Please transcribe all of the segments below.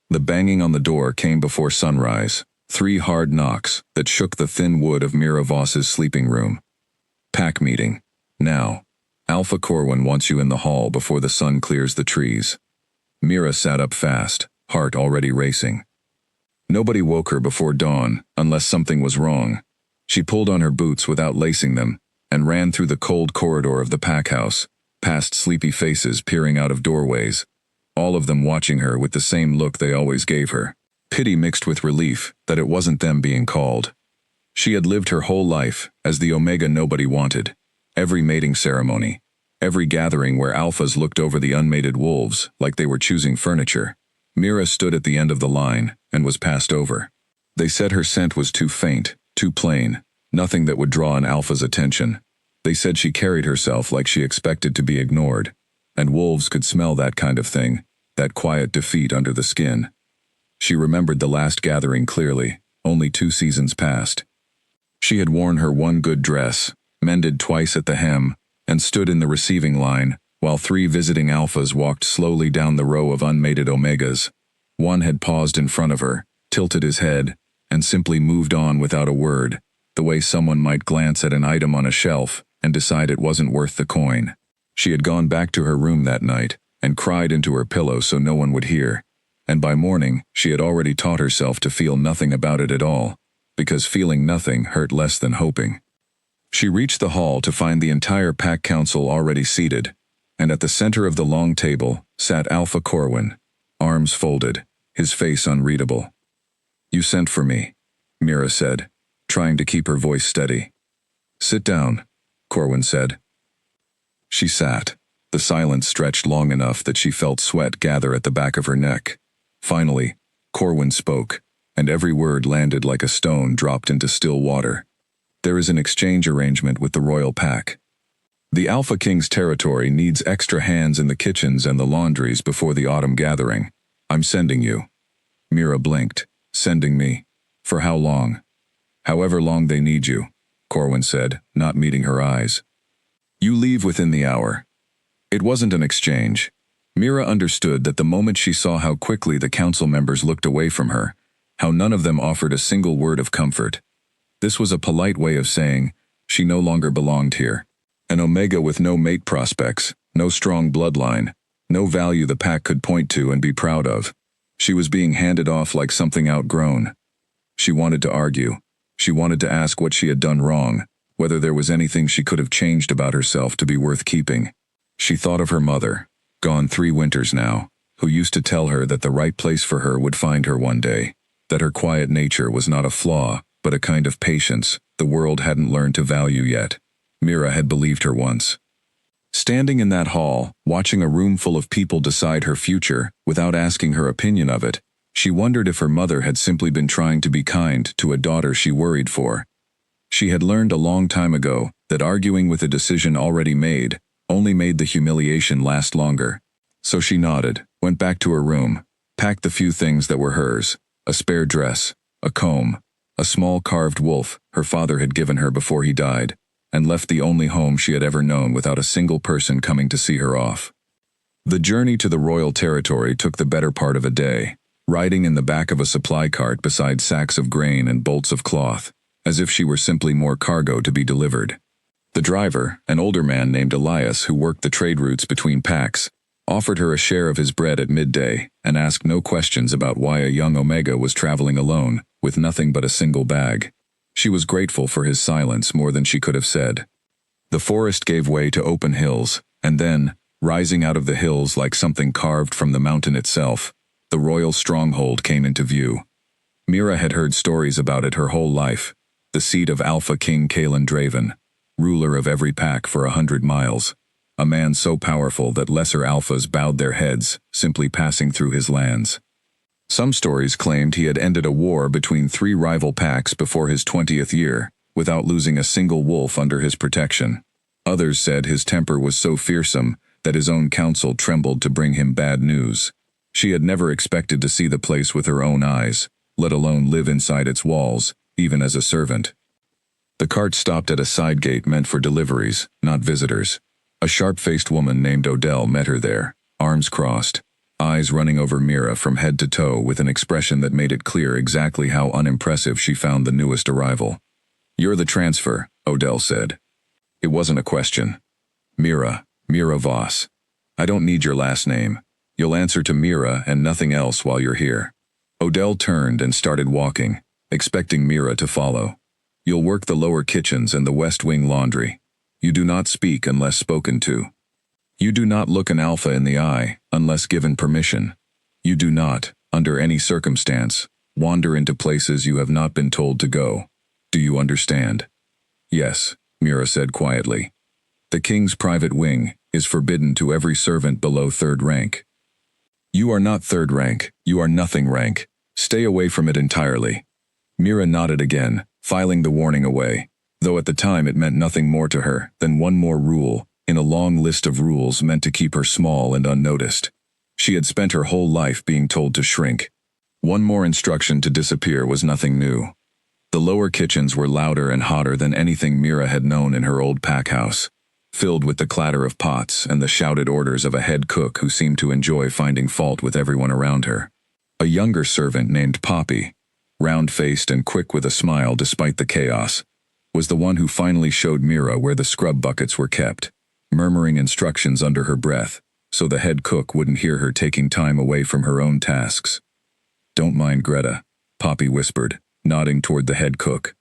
The banging on the door came before sunrise, 3 hard knocks that shook the thin wood of Mira Voss's sleeping room. Pack meeting. Now. Alpha Corwin wants you in the hall before the sun clears the trees. Mira sat up fast, heart already racing. Nobody woke her before dawn, unless something was wrong. She pulled on her boots without lacing them, and ran through the cold corridor of the pack house, past sleepy faces peering out of doorways, all of them watching her with the same look they always gave her. Pity mixed with relief that it wasn't them being called. She had lived her whole life as the Omega nobody wanted. Every mating ceremony, every gathering where alphas looked over the unmated wolves like they were choosing furniture. Mira stood at the end of the line and was passed over. They said her scent was too faint, too plain, nothing that would draw an alpha's attention. They said she carried herself like she expected to be ignored, and wolves could smell that kind of thing, that quiet defeat under the skin. She remembered the last gathering clearly, only 2 seasons past. She had worn her one good dress, mended twice at the hem, and stood in the receiving line, while 3 visiting alphas walked slowly down the row of unmated omegas. One had paused in front of her, tilted his head, and simply moved on without a word, the way someone might glance at an item on a shelf and decide it wasn't worth the coin. She had gone back to her room that night, and cried into her pillow so no one would hear, and by morning she had already taught herself to feel nothing about it at all, because feeling nothing hurt less than hoping. She reached the hall to find the entire pack council already seated, and at the center of the long table sat Alpha Corwin, arms folded, his face unreadable. "You sent for me," Mira said, trying to keep her voice steady. "Sit down," Corwin said. She sat. The silence stretched long enough that she felt sweat gather at the back of her neck. Finally, Corwin spoke, and every word landed like a stone dropped into still water. "There is an exchange arrangement with the royal pack. The Alpha King's territory needs extra hands in the kitchens and the laundries before the autumn gathering. I'm sending you." Mira blinked. "Sending me? For how long?" "However long they need you," Corwin said, not meeting her eyes. "You leave within the hour." It wasn't an exchange. Mira understood that the moment she saw how quickly the council members looked away from her, how none of them offered a single word of comfort. This was a polite way of saying she no longer belonged here. An Omega with no mate prospects, no strong bloodline, no value the pack could point to and be proud of. She was being handed off like something outgrown. She wanted to argue. She wanted to ask what she had done wrong, whether there was anything she could have changed about herself to be worth keeping. She thought of her mother, gone 3 winters now, who used to tell her that the right place for her would find her one day, that her quiet nature was not a flaw, but a kind of patience the world hadn't learned to value yet. Mira had believed her once. Standing in that hall, watching a room full of people decide her future, without asking her opinion of it, she wondered if her mother had simply been trying to be kind to a daughter she worried for. She had learned a long time ago that arguing with a decision already made only made the humiliation last longer. So she nodded, went back to her room, packed the few things that were hers, a spare dress, a comb, a small carved wolf her father had given her before he died, and left the only home she had ever known without a single person coming to see her off. The journey to the royal territory took the better part of a day, riding in the back of a supply cart beside sacks of grain and bolts of cloth, as if she were simply more cargo to be delivered. The driver, an older man named Elias who worked the trade routes between packs, offered her a share of his bread at midday and asked no questions about why a young Omega was traveling alone, with nothing but a single bag. She was grateful for his silence more than she could have said. The forest gave way to open hills, and then, rising out of the hills like something carved from the mountain itself, the royal stronghold came into view. Mira had heard stories about it her whole life, the seat of Alpha King Kalen Draven, ruler of every pack for 100 miles, a man so powerful that lesser alphas bowed their heads, simply passing through his lands. Some stories claimed he had ended a war between 3 rival packs before his 20th year, without losing a single wolf under his protection. Others said his temper was so fearsome that his own council trembled to bring him bad news. She had never expected to see the place with her own eyes, let alone live inside its walls, even as a servant. The cart stopped at a side gate meant for deliveries, not visitors. A sharp-faced woman named Odell met her there, arms crossed. eyes running over Mira from head to toe with an expression that made it clear exactly how unimpressive she found the newest arrival. "You're the transfer," Odell said. It wasn't a question. Mira Voss. "I don't need your last name. You'll answer to Mira and nothing else while you're here." Odell turned and started walking, expecting Mira to follow. "You'll work the lower kitchens and the West Wing laundry. You do not speak unless spoken to. You do not look an alpha in the eye unless given permission. You do not, under any circumstance, wander into places you have not been told to go. Do you understand?" "Yes," Mira said quietly. "The king's private wing is forbidden to every servant below 3rd rank. You are not 3rd rank, you are nothing rank. Stay away from it entirely." Mira nodded again, filing the warning away, though at the time it meant nothing more to her than one more rule in a long list of rules meant to keep her small and unnoticed. She had spent her whole life being told to shrink. One more instruction to disappear was nothing new. The lower kitchens were louder and hotter than anything Mira had known in her old pack house, filled with the clatter of pots and the shouted orders of a head cook who seemed to enjoy finding fault with everyone around her. A younger servant named Poppy, round-faced and quick with a smile despite the chaos, was the one who finally showed Mira where the scrub buckets were kept, murmuring instructions under her breath, so the head cook wouldn't hear her taking time away from her own tasks. "Don't mind Greta," Poppy whispered, nodding toward the head cook.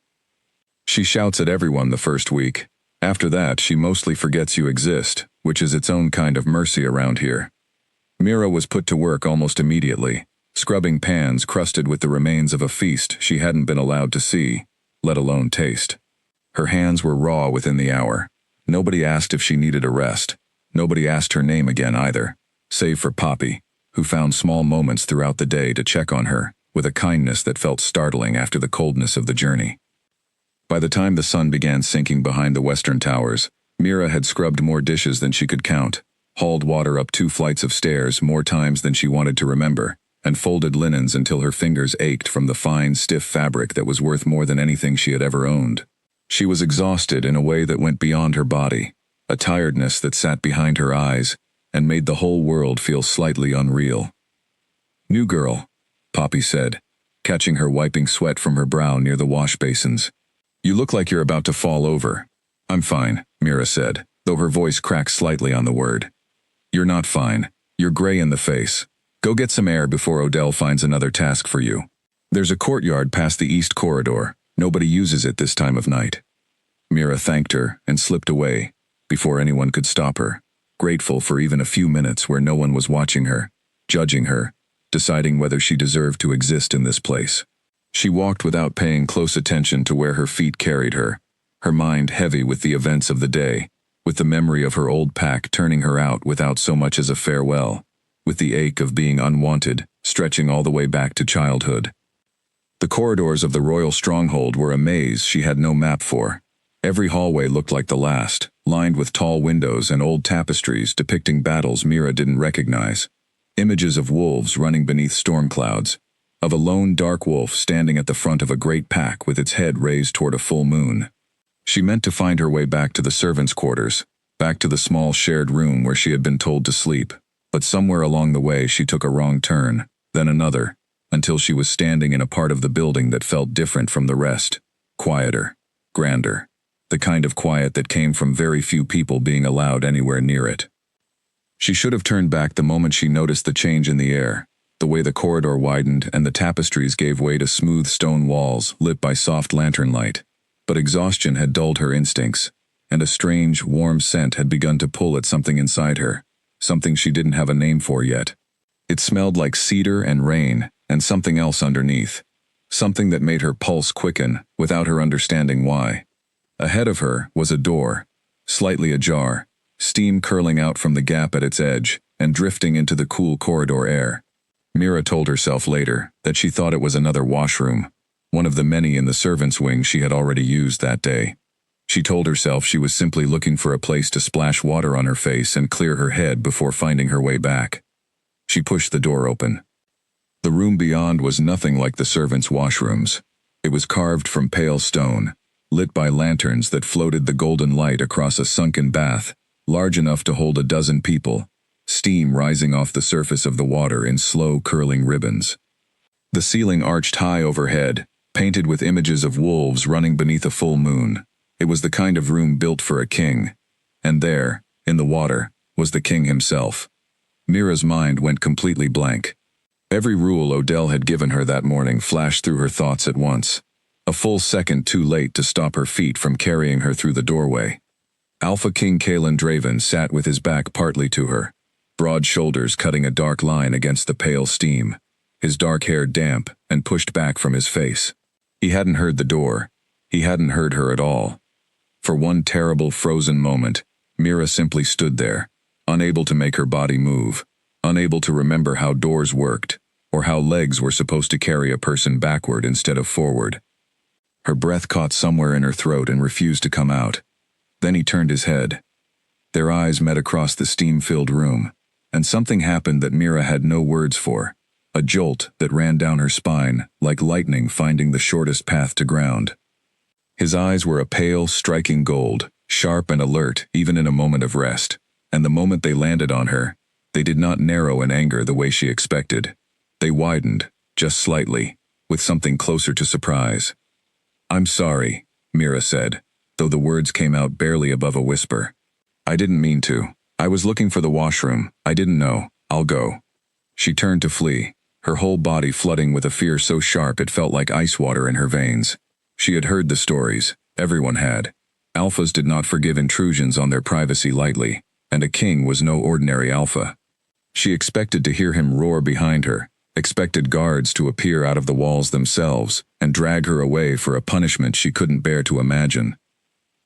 "She shouts at everyone the first week. After that, she mostly forgets you exist, which is its own kind of mercy around here." Mira was put to work almost immediately, scrubbing pans crusted with the remains of a feast she hadn't been allowed to see, let alone taste. Her hands were raw within the hour. Nobody asked if she needed a rest. Nobody asked her name again either, save for Poppy, who found small moments throughout the day to check on her, with a kindness that felt startling after the coldness of the journey. By the time the sun began sinking behind the western towers, Mira had scrubbed more dishes than she could count, hauled water up 2 flights of stairs more times than she wanted to remember, and folded linens until her fingers ached from the fine, stiff fabric that was worth more than anything she had ever owned. She was exhausted in a way that went beyond her body, a tiredness that sat behind her eyes and made the whole world feel slightly unreal. "New girl," Poppy said, catching her wiping sweat from her brow near the wash basins. "You look like you're about to fall over." "I'm fine," Mira said, though her voice cracked slightly on the word. "You're not fine. You're gray in the face. Go get some air before Odell finds another task for you. There's a courtyard past the east corridor. Nobody uses it this time of night." Mira thanked her and slipped away, before anyone could stop her, grateful for even a few minutes where no one was watching her, judging her, deciding whether she deserved to exist in this place. She walked without paying close attention to where her feet carried her, her mind heavy with the events of the day, with the memory of her old pack turning her out without so much as a farewell, with the ache of being unwanted, stretching all the way back to childhood. The corridors of the royal stronghold were a maze she had no map for. Every hallway looked like the last, lined with tall windows and old tapestries depicting battles Mira didn't recognize. Images of wolves running beneath storm clouds, of a lone dark wolf standing at the front of a great pack with its head raised toward a full moon. She meant to find her way back to the servants' quarters, back to the small shared room where she had been told to sleep, but somewhere along the way she took a wrong turn, then another, until she was standing in a part of the building that felt different from the rest, quieter, grander, the kind of quiet that came from very few people being allowed anywhere near it. She should have turned back the moment she noticed the change in the air, the way the corridor widened and the tapestries gave way to smooth stone walls lit by soft lantern light. But exhaustion had dulled her instincts, and a strange, warm scent had begun to pull at something inside her, something she didn't have a name for yet. It smelled like cedar and rain, and something else underneath, something that made her pulse quicken without her understanding why. Ahead of her was a door, slightly ajar, steam curling out from the gap at its edge and drifting into the cool corridor air. Mira told herself later that she thought it was another washroom, one of the many in the servants' wing she had already used that day. She told herself she was simply looking for a place to splash water on her face and clear her head before finding her way back. She pushed the door open. The room beyond was nothing like the servants' washrooms. It was carved from pale stone, lit by lanterns that floated the golden light across a sunken bath, large enough to hold a dozen people, steam rising off the surface of the water in slow curling ribbons. The ceiling arched high overhead, painted with images of wolves running beneath a full moon. It was the kind of room built for a king. And there, in the water, was the king himself. Mira's mind went completely blank. Every rule Odell had given her that morning flashed through her thoughts at once. A full second too late to stop her feet from carrying her through the doorway. Alpha King Kalen Draven sat with his back partly to her, broad shoulders cutting a dark line against the pale steam, his dark hair damp and pushed back from his face. He hadn't heard the door. He hadn't heard her at all. For one terrible frozen moment, Mira simply stood there, unable to make her body move, unable to remember how doors worked, or how legs were supposed to carry a person backward instead of forward. Her breath caught somewhere in her throat and refused to come out. Then he turned his head. Their eyes met across the steam-filled room, and something happened that Mira had no words for, a jolt that ran down her spine, like lightning finding the shortest path to ground. His eyes were a pale, striking gold, sharp and alert even in a moment of rest, and the moment they landed on her, they did not narrow in anger the way she expected. They widened, just slightly, with something closer to surprise. "I'm sorry," Mira said, though the words came out barely above a whisper. "I didn't mean to. I was looking for the washroom. I didn't know. I'll go." She turned to flee, her whole body flooding with a fear so sharp it felt like ice water in her veins. She had heard the stories. Everyone had. Alphas did not forgive intrusions on their privacy lightly, and a king was no ordinary alpha. She expected to hear him roar behind her, expected guards to appear out of the walls themselves and drag her away for a punishment she couldn't bear to imagine.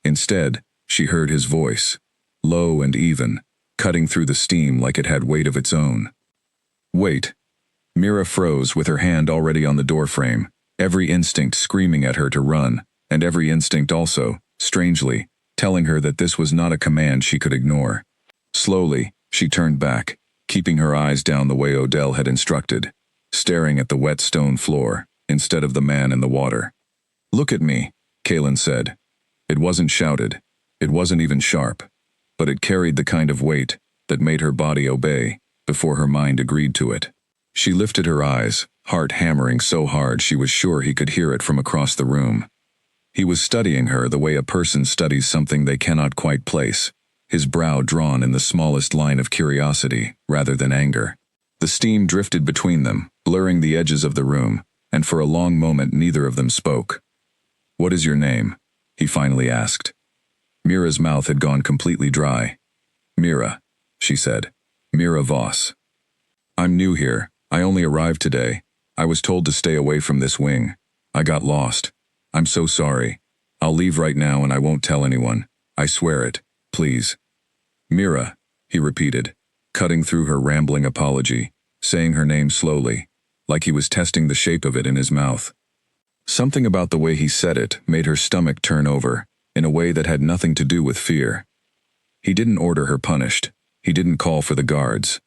Instead, she heard his voice, low and even, cutting through the steam like it had weight of its own. "Wait." Mira froze with her hand already on the doorframe, every instinct screaming at her to run, and every instinct also, strangely, telling her that this was not a command she could ignore. Slowly, she turned back, keeping her eyes down the way Odell had instructed, staring at the wet stone floor, instead of the man in the water. "Look at me," Kalen said. It wasn't shouted. It wasn't even sharp. But it carried the kind of weight that made her body obey, before her mind agreed to it. She lifted her eyes, heart hammering so hard she was sure he could hear it from across the room. He was studying her the way a person studies something they cannot quite place, his brow drawn in the smallest line of curiosity, rather than anger. The steam drifted between them, blurring the edges of the room, and for a long moment neither of them spoke. "What is your name?" he finally asked. Mira's mouth had gone completely dry. "Mira," she said. "Mira Voss. I'm new here. I only arrived today. I was told to stay away from this wing. I got lost. I'm so sorry. I'll leave right now and I won't tell anyone. I swear it. Please." "Mira," he repeated, cutting through her rambling apology, saying her name slowly, like he was testing the shape of it in his mouth. Something about the way he said it made her stomach turn over, in a way that had nothing to do with fear. He didn't order her punished. He didn't call for the guards.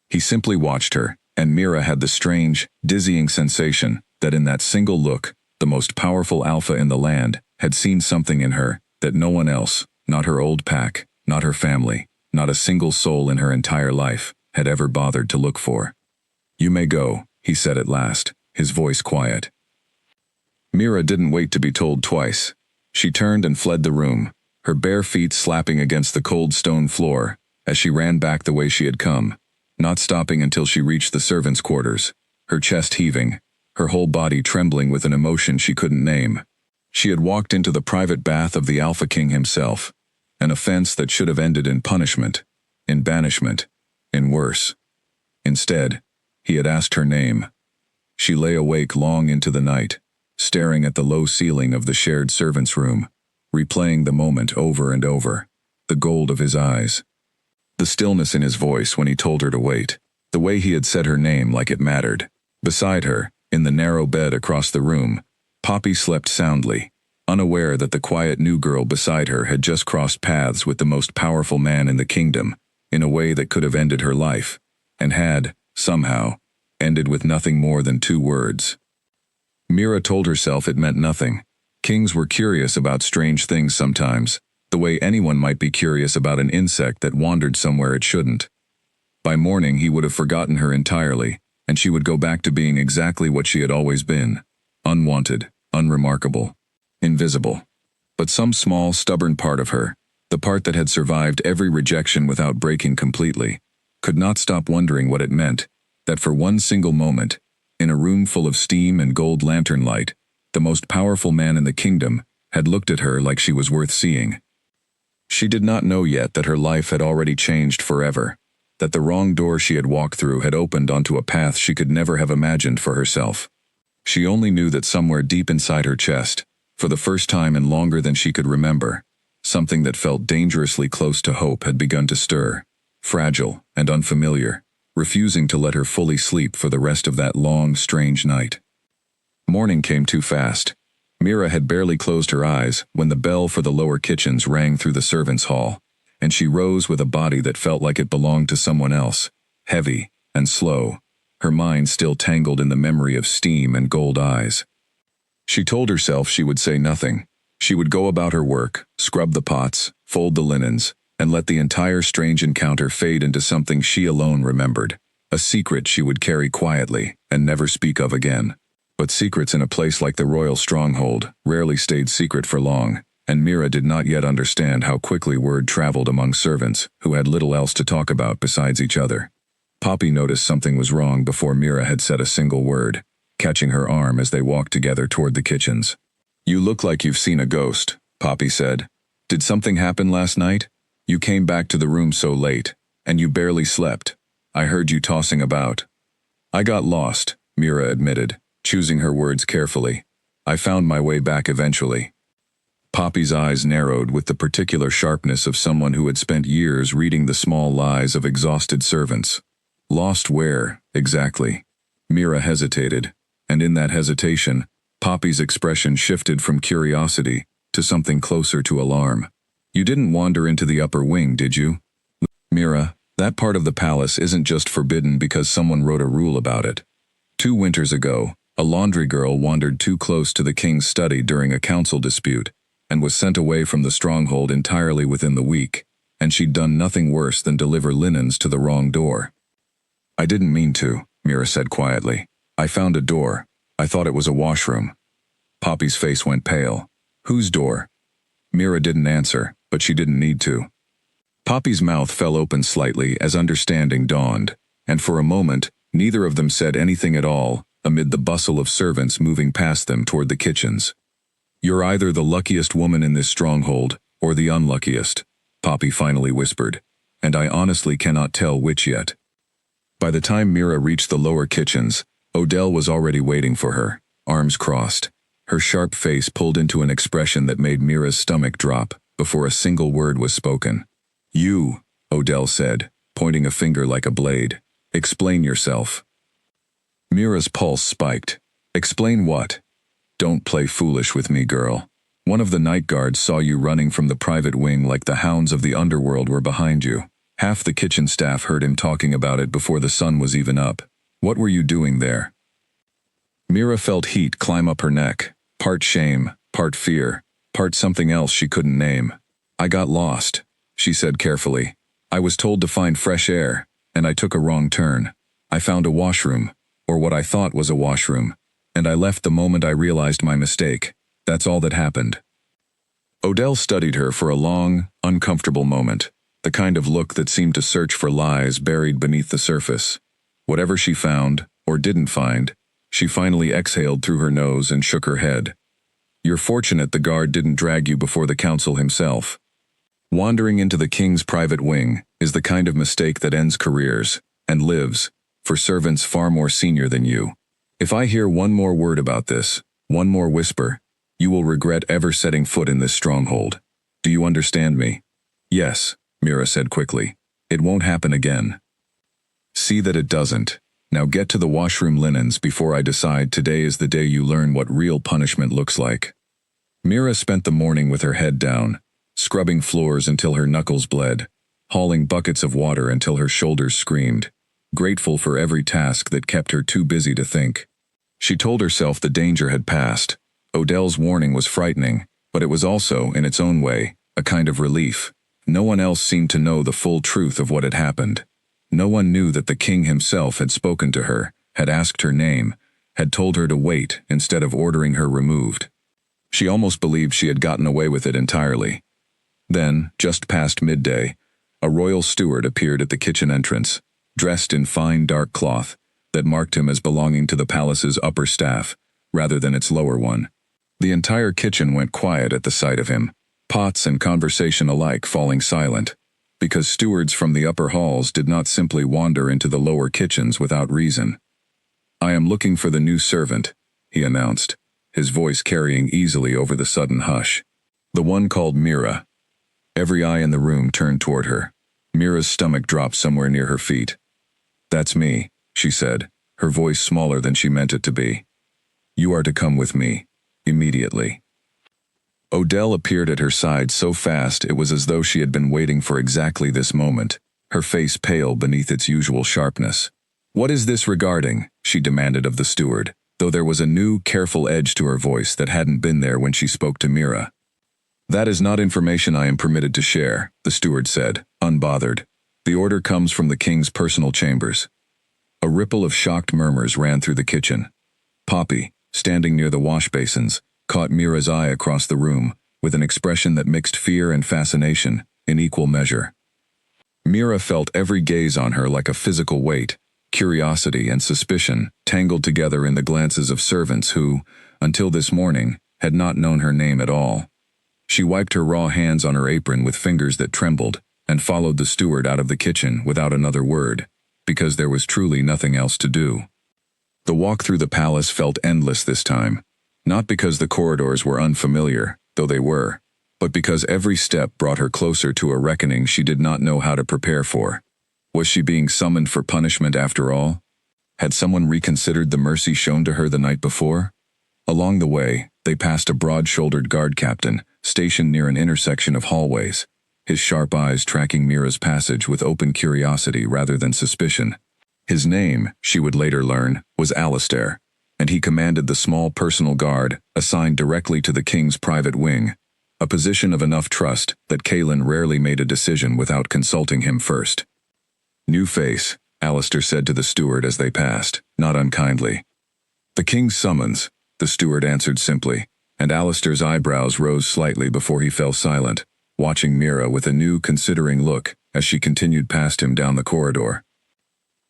He simply watched her, and Mira had the strange, dizzying sensation that in that single look, the most powerful alpha in the land had seen something in her that no one else, not her old pack, not her family, not a single soul in her entire life, had ever bothered to look for. "You may go," he said at last, his voice quiet. Mira didn't wait to be told twice. She turned and fled the room, her bare feet slapping against the cold stone floor as she ran back the way she had come, not stopping until she reached the servants' quarters, her chest heaving, her whole body trembling with an emotion she couldn't name. She had walked into the private bath of the Alpha King himself, an offense that should have ended in punishment, in banishment, in worse. Instead, he had asked her name. She lay awake long into the night, staring at the low ceiling of the shared servants' room, replaying the moment over and over, the gold of his eyes, the stillness in his voice when he told her to wait, the way he had said her name like it mattered. Beside her, in the narrow bed across the room, Poppy slept soundly, unaware that the quiet new girl beside her had just crossed paths with the most powerful man in the kingdom, in a way that could have ended her life, and had, somehow, ended with nothing more than 2 words. Mira told herself it meant nothing. Kings were curious about strange things sometimes, the way anyone might be curious about an insect that wandered somewhere it shouldn't. By morning he would have forgotten her entirely, and she would go back to being exactly what she had always been: unwanted, unremarkable, invisible. But some small, stubborn part of her, the part that had survived every rejection without breaking completely, could not stop wondering what it meant, that for one single moment, in a room full of steam and gold lantern light, the most powerful man in the kingdom had looked at her like she was worth seeing. She did not know yet that her life had already changed forever, that the wrong door she had walked through had opened onto a path she could never have imagined for herself. She only knew that somewhere deep inside her chest, for the first time in longer than she could remember, something that felt dangerously close to hope had begun to stir, fragile and unfamiliar, refusing to let her fully sleep for the rest of that long, strange night. Morning came too fast. Mira had barely closed her eyes when the bell for the lower kitchens rang through the servants' hall, and she rose with a body that felt like it belonged to someone else, heavy and slow, her mind still tangled in the memory of steam and gold eyes. She told herself she would say nothing. She would go about her work, scrub the pots, fold the linens, and let the entire strange encounter fade into something she alone remembered, a secret she would carry quietly and never speak of again. But secrets in a place like the royal stronghold rarely stayed secret for long, and Mira did not yet understand how quickly word traveled among servants who had little else to talk about besides each other. Poppy noticed something was wrong before Mira had said a single word, catching her arm as they walked together toward the kitchens. "You look like you've seen a ghost," Poppy said. "Did something happen last night? You came back to the room so late, and you barely slept. I heard you tossing about." "I got lost," Mira admitted, choosing her words carefully. "I found my way back eventually." Poppy's eyes narrowed with the particular sharpness of someone who had spent years reading the small lies of exhausted servants. Lost where, exactly? Mira hesitated, and in that hesitation, Poppy's expression shifted from curiosity to something closer to alarm. "You didn't wander into the upper wing, did you?" "Mira, that part of the palace isn't just forbidden because someone wrote a rule about it. 2 winters ago, a laundry girl wandered too close to the king's study during a council dispute, and was sent away from the stronghold entirely within the week, and she'd done nothing worse than deliver linens to the wrong door." "I didn't mean to," Mira said quietly. "I found a door. I thought it was a washroom." Poppy's face went pale. "Whose door?" Mira didn't answer, but she didn't need to. Poppy's mouth fell open slightly as understanding dawned, and for a moment, neither of them said anything at all, amid the bustle of servants moving past them toward the kitchens. "You're either the luckiest woman in this stronghold, or the unluckiest," Poppy finally whispered, "and I honestly cannot tell which yet." By the time Mira reached the lower kitchens, Odell was already waiting for her, arms crossed, her sharp face pulled into an expression that made Mira's stomach drop before a single word was spoken. "You," Odell said, pointing a finger like a blade. "Explain yourself." Mira's pulse spiked. "Explain what?" "Don't play foolish with me, girl. One of the night guards saw you running from the private wing like the hounds of the underworld were behind you. Half the kitchen staff heard him talking about it before the sun was even up. What were you doing there?" Mira felt heat climb up her neck, part shame, part fear, part something else she couldn't name. "I got lost," she said carefully. "I was told to find fresh air, and I took a wrong turn. I found a washroom, or what I thought was a washroom, and I left the moment I realized my mistake. That's all that happened." Odell studied her for a long, uncomfortable moment, the kind of look that seemed to search for lies buried beneath the surface. Whatever she found, or didn't find, she finally exhaled through her nose and shook her head. "You're fortunate the guard didn't drag you before the council himself. Wandering into the king's private wing is the kind of mistake that ends careers, and lives, for servants far more senior than you. If I hear one more word about this, one more whisper, you will regret ever setting foot in this stronghold. Do you understand me?" "Yes," Mira said quickly. "It won't happen again." "See that it doesn't. Now get to the washroom linens before I decide today is the day you learn what real punishment looks like." Mira spent the morning with her head down, scrubbing floors until her knuckles bled, hauling buckets of water until her shoulders screamed, grateful for every task that kept her too busy to think. She told herself the danger had passed. Odell's warning was frightening, but it was also, in its own way, a kind of relief. No one else seemed to know the full truth of what had happened. No one knew that the king himself had spoken to her, had asked her name, had told her to wait instead of ordering her removed. She almost believed she had gotten away with it entirely. Then, just past midday, a royal steward appeared at the kitchen entrance, dressed in fine dark cloth that marked him as belonging to the palace's upper staff, rather than its lower one. The entire kitchen went quiet at the sight of him, pots and conversation alike falling silent, because stewards from the upper halls did not simply wander into the lower kitchens without reason. "I am looking for the new servant," he announced, his voice carrying easily over the sudden hush. "The one called Mira." Every eye in the room turned toward her. Mira's stomach dropped somewhere near her feet. "That's me," she said, her voice smaller than she meant it to be. "You are to come with me, immediately." Odell appeared at her side so fast it was as though she had been waiting for exactly this moment, her face pale beneath its usual sharpness. "What is this regarding?" she demanded of the steward, though there was a new, careful edge to her voice that hadn't been there when she spoke to Mira. "That is not information I am permitted to share," the steward said, unbothered. "The order comes from the king's personal chambers." A ripple of shocked murmurs ran through the kitchen. Poppy, standing near the wash basins, caught Mira's eye across the room, with an expression that mixed fear and fascination, in equal measure. Mira felt every gaze on her like a physical weight, curiosity and suspicion, tangled together in the glances of servants who, until this morning, had not known her name at all. She wiped her raw hands on her apron with fingers that trembled, and followed the steward out of the kitchen without another word, because there was truly nothing else to do. The walk through the palace felt endless this time, not because the corridors were unfamiliar, though they were, but because every step brought her closer to a reckoning she did not know how to prepare for. Was she being summoned for punishment after all? Had someone reconsidered the mercy shown to her the night before? Along the way, they passed a broad-shouldered guard captain, stationed near an intersection of hallways, his sharp eyes tracking Mira's passage with open curiosity rather than suspicion. His name, she would later learn, was Alistair, and he commanded the small personal guard assigned directly to the king's private wing, a position of enough trust that Kaelin rarely made a decision without consulting him first. "New face," Alistair said to the steward as they passed, not unkindly. "The king's summons," the steward answered simply, and Alistair's eyebrows rose slightly before he fell silent, watching Mira with a new, considering look as she continued past him down the corridor.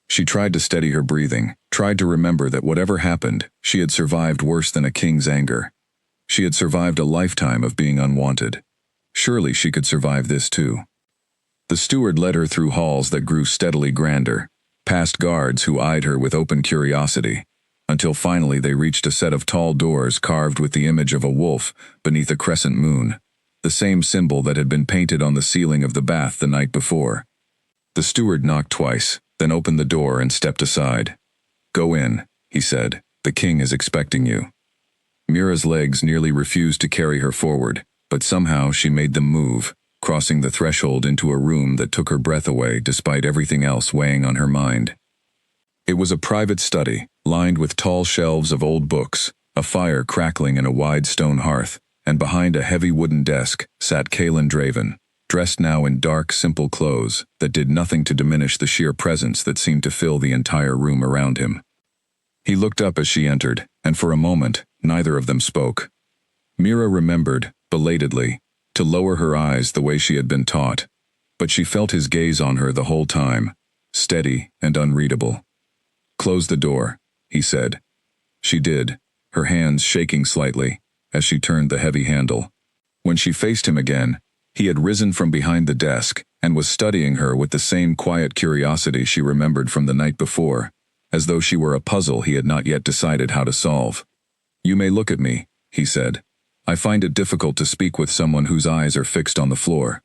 She tried to steady her breathing, tried to remember that whatever happened, she had survived worse than a king's anger. She had survived a lifetime of being unwanted. Surely she could survive this too. The steward led her through halls that grew steadily grander, past guards who eyed her with open curiosity, until finally they reached a set of tall doors carved with the image of a wolf beneath a crescent moon, the same symbol that had been painted on the ceiling of the bath the night before. The steward knocked twice, then opened the door and stepped aside. "Go in," he said. "The king is expecting you." Mira's legs nearly refused to carry her forward, but somehow she made them move, crossing the threshold into a room that took her breath away despite everything else weighing on her mind. It was a private study, lined with tall shelves of old books, a fire crackling in a wide stone hearth, and behind a heavy wooden desk sat Kaelin Draven, dressed now in dark, simple clothes that did nothing to diminish the sheer presence that seemed to fill the entire room around him. He looked up as she entered, and for a moment, neither of them spoke. Mira remembered, belatedly, to lower her eyes the way she had been taught, but she felt his gaze on her the whole time, steady and unreadable. "Close the door," he said. She did, her hands shaking slightly, as she turned the heavy handle. When she faced him again, he had risen from behind the desk and was studying her with the same quiet curiosity she remembered from the night before, as though she were a puzzle he had not yet decided how to solve. "You may look at me," he said. "I find it difficult to speak with someone whose eyes are fixed on the floor."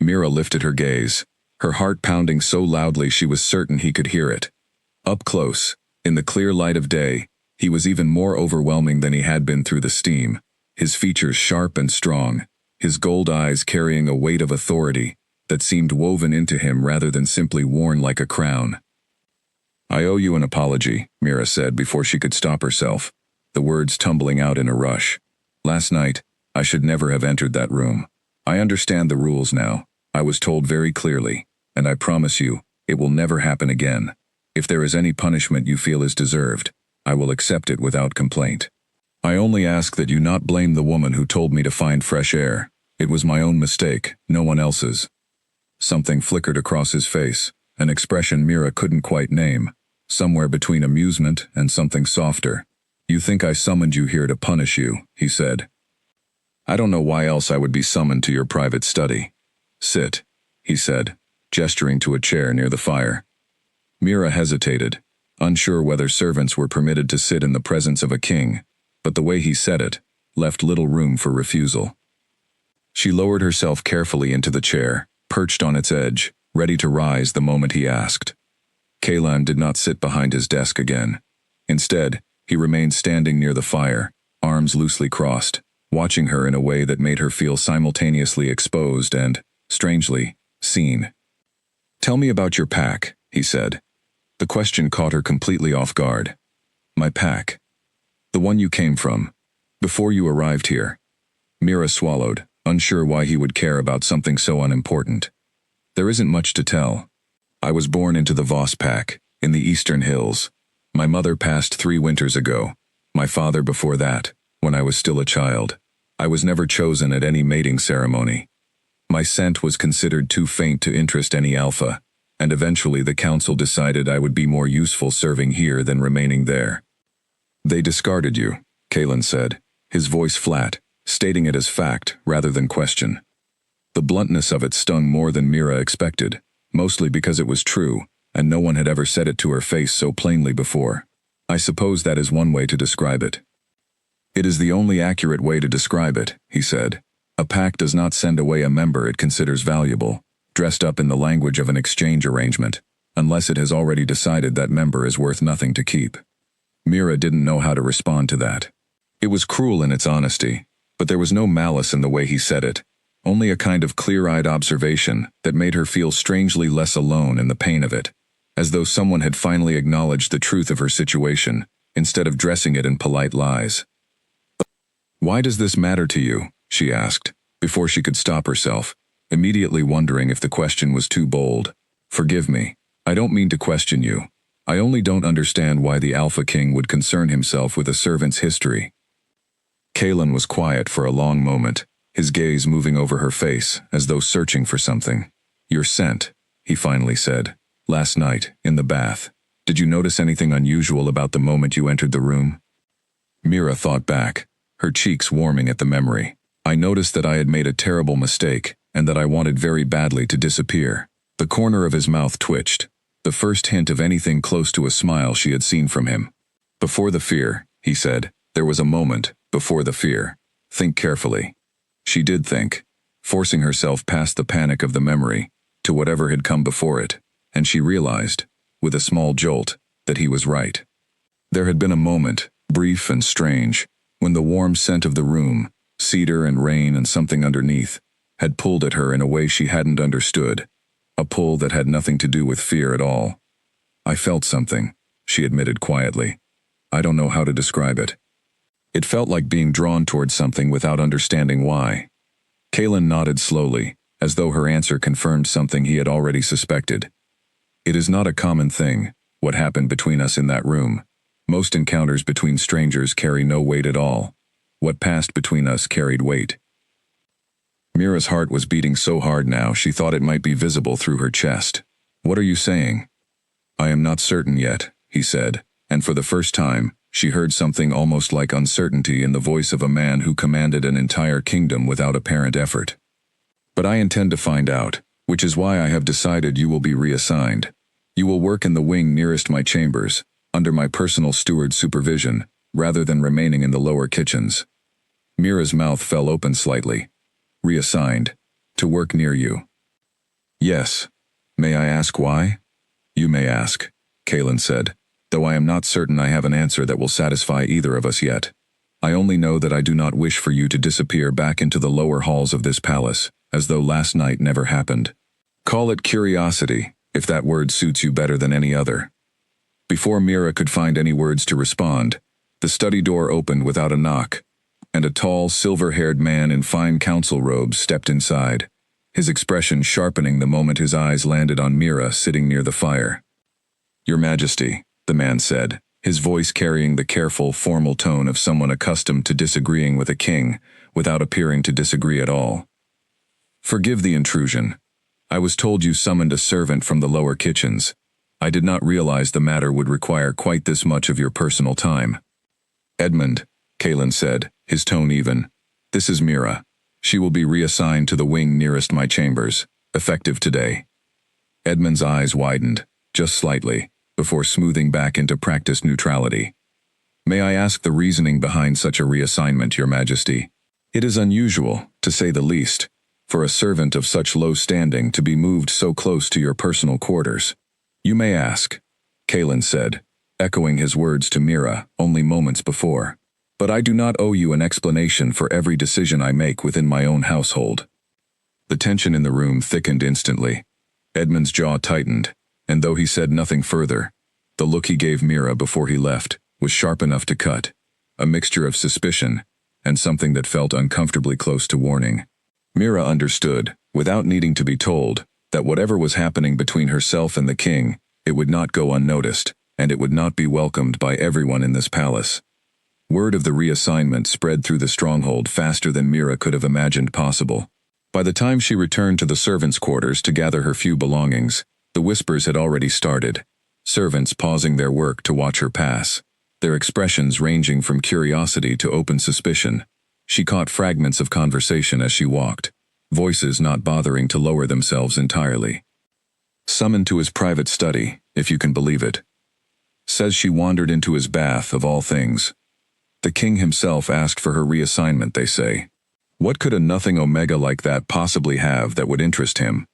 Mira lifted her gaze, her heart pounding so loudly she was certain he could hear it. Up close, in the clear light of day, he was even more overwhelming than he had been through the steam, his features sharp and strong, his gold eyes carrying a weight of authority that seemed woven into him rather than simply worn like a crown. "I owe you an apology," Mira said before she could stop herself, the words tumbling out in a rush. "Last night, I should never have entered that room. I understand the rules now. I was told very clearly, and I promise you, It will never happen again. If there is any punishment you feel is deserved, I will accept it without complaint. I only ask that you not blame the woman who told me to find fresh air. It was my own mistake, no one else's." Something flickered across his face, an expression Mira couldn't quite name, somewhere between amusement and something softer. "You think I summoned you here to punish you," he said. "I don't know why else I would be summoned to your private study. Sit," he said, gesturing to a chair near the fire. Mira hesitated, unsure whether servants were permitted to sit in the presence of a king, but the way he said it left little room for refusal. She lowered herself carefully into the chair, perched on its edge, ready to rise the moment he asked. Kalan did not sit behind his desk again. Instead, he remained standing near the fire, arms loosely crossed, watching her in a way that made her feel simultaneously exposed and, strangely, seen. "Tell me about your pack," he said. The question caught her completely off guard. "My pack? The one you came from, before you arrived here." Mira swallowed, unsure why he would care about something so unimportant. "There isn't much to tell. I was born into the Voss pack, in the Eastern Hills. My mother passed 3 winters ago, my father before that, when I was still a child. I was never chosen at any mating ceremony. My scent was considered too faint to interest any alpha, and eventually the council decided I would be more useful serving here than remaining there." "They discarded you," Kalan said, his voice flat, stating it as fact rather than question. The bluntness of it stung more than Mira expected, mostly because it was true, and no one had ever said it to her face so plainly before. "I suppose that is one way to describe it." "It is the only accurate way to describe it," he said. "A pack does not send away a member it considers valuable, dressed up in the language of an exchange arrangement, unless it has already decided that member is worth nothing to keep." Mira didn't know how to respond to that. It was cruel in its honesty, but there was no malice in the way he said it, only a kind of clear-eyed observation that made her feel strangely less alone in the pain of it, as though someone had finally acknowledged the truth of her situation, instead of dressing it in polite lies. "Why does this matter to you?" she asked, before she could stop herself, immediately wondering if the question was too bold. "Forgive me. I don't mean to question you. I only don't understand why the Alpha King would concern himself with a servant's history." Kalan was quiet for a long moment, his gaze moving over her face as though searching for something. "Your scent," he finally said. "Last night, in the bath. Did you notice anything unusual about the moment you entered the room?" Mira thought back, her cheeks warming at the memory. "I noticed that I had made a terrible mistake, and that I wanted very badly to disappear." The corner of his mouth twitched, the first hint of anything close to a smile she had seen from him. "Before the fear," he said, "there was a moment, before the fear. Think carefully." She did think, forcing herself past the panic of the memory, to whatever had come before it, and she realized, with a small jolt, that he was right. There had been a moment, brief and strange, when the warm scent of the room, cedar and rain and something underneath, had pulled at her in a way she hadn't understood, a pull that had nothing to do with fear at all. "I felt something," she admitted quietly. "I don't know how to describe it. It felt like being drawn towards something without understanding why." Kalan nodded slowly, as though her answer confirmed something he had already suspected. "It is not a common thing, what happened between us in that room. Most encounters between strangers carry no weight at all. What passed between us carried weight." Mira's heart was beating so hard now she thought it might be visible through her chest. "What are you saying?" "I am not certain yet," he said, and for the first time, she heard something almost like uncertainty in the voice of a man who commanded an entire kingdom without apparent effort. "But I intend to find out, which is why I have decided you will be reassigned. You will work in the wing nearest my chambers, under my personal steward's supervision, rather than remaining in the lower kitchens." Mira's mouth fell open slightly. "Reassigned. To work near you." "Yes. May I ask why?" "You may ask," Kalan said, "though I am not certain I have an answer that will satisfy either of us yet. I only know that I do not wish for you to disappear back into the lower halls of this palace, as though last night never happened. Call it curiosity, if that word suits you better than any other." Before Mira could find any words to respond, the study door opened without a knock, and a tall, silver-haired man in fine council robes stepped inside. his expression sharpening the moment his eyes landed on Mira sitting near the fire. "Your Majesty," the man said, his voice carrying the careful, formal tone of someone accustomed to disagreeing with a king, without appearing to disagree at all. "Forgive the intrusion. I was told you summoned a servant from the lower kitchens. I did not realize the matter would require quite this much of your personal time." "Edmund," Kalen said, his tone even, "this is Mira. She will be reassigned to the wing nearest my chambers, effective today." Edmund's eyes widened, just slightly, before smoothing back into practiced neutrality. "May I ask the reasoning behind such a reassignment, Your Majesty? It is unusual, to say the least, for a servant of such low standing to be moved so close to your personal quarters." "You may ask," Kalen said, echoing his words to Mira only moments before. "But I do not owe you an explanation for every decision I make within my own household." The tension in the room thickened instantly. Edmund's jaw tightened, and though he said nothing further, the look he gave Mira before he left was sharp enough to cut, a mixture of suspicion and something that felt uncomfortably close to warning. Mira understood, without needing to be told, that whatever was happening between herself and the king, it would not go unnoticed, and it would not be welcomed by everyone in this palace. Word of the reassignment spread through the stronghold faster than Mira could have imagined possible. By the time she returned to the servants' quarters to gather her few belongings, the whispers had already started, servants pausing their work to watch her pass, their expressions ranging from curiosity to open suspicion. She caught fragments of conversation as she walked, voices not bothering to lower themselves entirely. "Summoned to his private study, if you can believe it. Says she wandered into his bath, of all things. The king himself asked for her reassignment, they say. What could a nothing omega like that possibly have that would interest him?"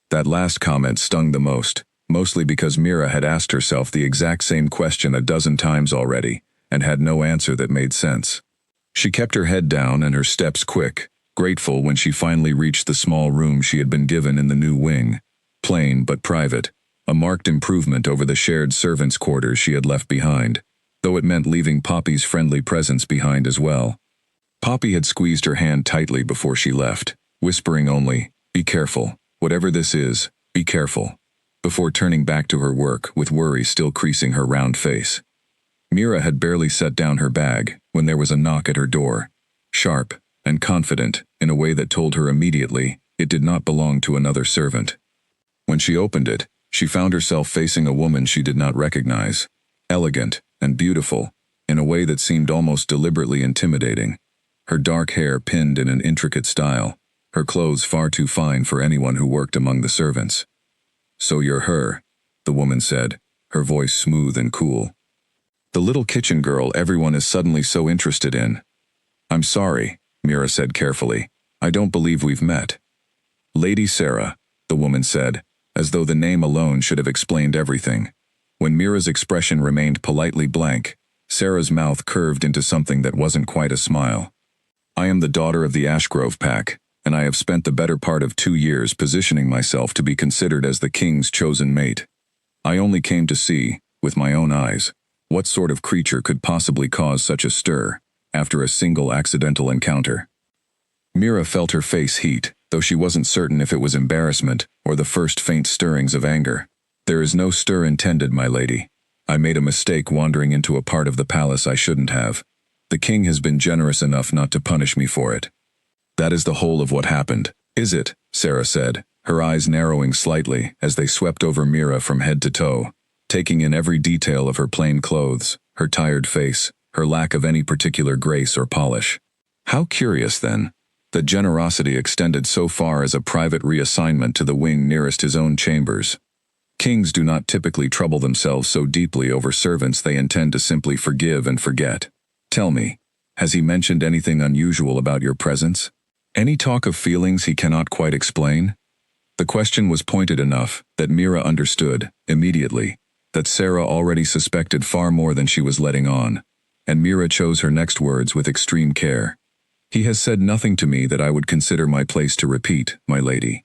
That last comment stung the most, mostly because Mira had asked herself the exact same question a dozen times already, and had no answer that made sense. She kept her head down and her steps quick, grateful when she finally reached the small room she had been given in the new wing. Plain but private, a marked improvement over the shared servants' quarters she had left behind, though it meant leaving Poppy's friendly presence behind as well. Poppy had squeezed her hand tightly before she left, whispering only, "Be careful, whatever this is, be careful," before turning back to her work with worry still creasing her round face. Mira had barely set down her bag when there was a knock at her door, sharp and confident in a way that told her immediately it did not belong to another servant. When she opened it, she found herself facing a woman she did not recognize, elegant and beautiful, in a way that seemed almost deliberately intimidating. Her dark hair pinned in an intricate style, her clothes far too fine for anyone who worked among the servants. "So you're her," the woman said, her voice smooth and cool. "The little kitchen girl everyone is suddenly so interested in." "I'm sorry," Mira said carefully. "I don't believe we've met." "Lady Sarah," the woman said, as though the name alone should have explained everything. When Mira's expression remained politely blank, Sarah's mouth curved into something that wasn't quite a smile. "I am the daughter of the Ashgrove pack, and I have spent the better part of 2 years positioning myself to be considered as the king's chosen mate. I only came to see, with my own eyes, what sort of creature could possibly cause such a stir, after a single accidental encounter." Mira felt her face heat, though she wasn't certain if it was embarrassment or the first faint stirrings of anger. "There is no stir intended, my lady. I made a mistake wandering into a part of the palace I shouldn't have. The king has been generous enough not to punish me for it." "That is the whole of what happened, is it?" Sarah said, her eyes narrowing slightly as they swept over Mira from head to toe, taking in every detail of her plain clothes, her tired face, her lack of any particular grace or polish. How curious, then, that generosity extended so far as a private reassignment to the wing nearest his own chambers. Kings do not typically trouble themselves so deeply over servants they intend to simply forgive and forget. "Tell me, has he mentioned anything unusual about your presence? Any talk of feelings he cannot quite explain?" The question was pointed enough that Mira understood, immediately, that Sarah already suspected far more than she was letting on, and Mira chose her next words with extreme care. "He has said nothing to me that I would consider my place to repeat, my lady."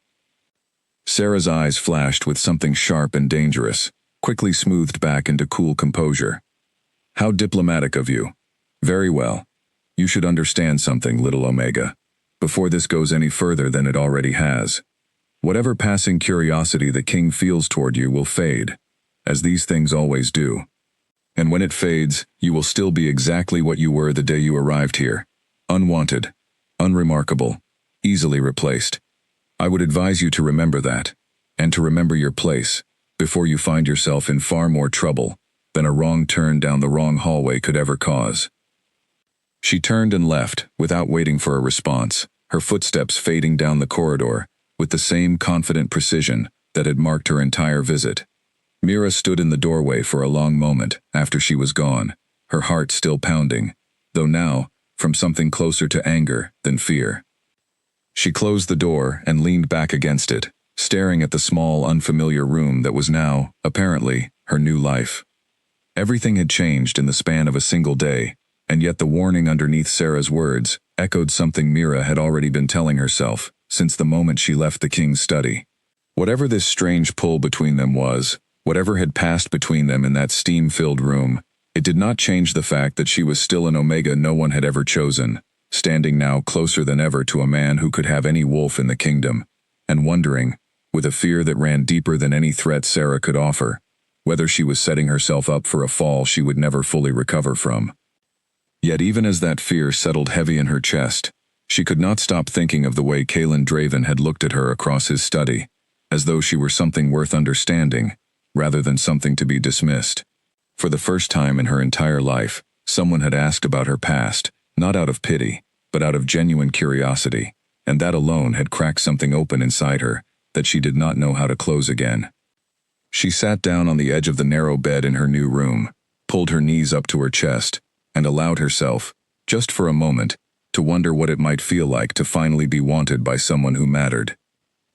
Sarah's eyes flashed with something sharp and dangerous, quickly smoothed back into cool composure. "How diplomatic of you. Very well. You should understand something, little Omega, before this goes any further than it already has. Whatever passing curiosity the king feels toward you will fade, as these things always do. And when it fades, you will still be exactly what you were the day you arrived here. Unwanted, unremarkable, easily replaced. I would advise you to remember that, and to remember your place, before you find yourself in far more trouble than a wrong turn down the wrong hallway could ever cause. She turned and left, without waiting for a response, her footsteps fading down the corridor, with the same confident precision that had marked her entire visit. Mira stood in the doorway for a long moment after she was gone, her heart still pounding, though now, from something closer to anger than fear. She closed the door and leaned back against it, staring at the small, unfamiliar room that was now, apparently, her new life. Everything had changed in the span of a single day, and yet the warning underneath Sarah's words echoed something Mira had already been telling herself since the moment she left the king's study. Whatever this strange pull between them was, whatever had passed between them in that steam-filled room, it did not change the fact that she was still an Omega no one had ever chosen, standing now closer than ever to a man who could have any wolf in the kingdom, and wondering, with a fear that ran deeper than any threat Sarah could offer, whether she was setting herself up for a fall she would never fully recover from. Yet even as that fear settled heavy in her chest, she could not stop thinking of the way Kalen Draven had looked at her across his study, as though she were something worth understanding, rather than something to be dismissed. For the first time in her entire life, someone had asked about her past, not out of pity, but out of genuine curiosity, and that alone had cracked something open inside her that she did not know how to close again. She sat down on the edge of the narrow bed in her new room, pulled her knees up to her chest, and allowed herself, just for a moment, to wonder what it might feel like to finally be wanted by someone who mattered.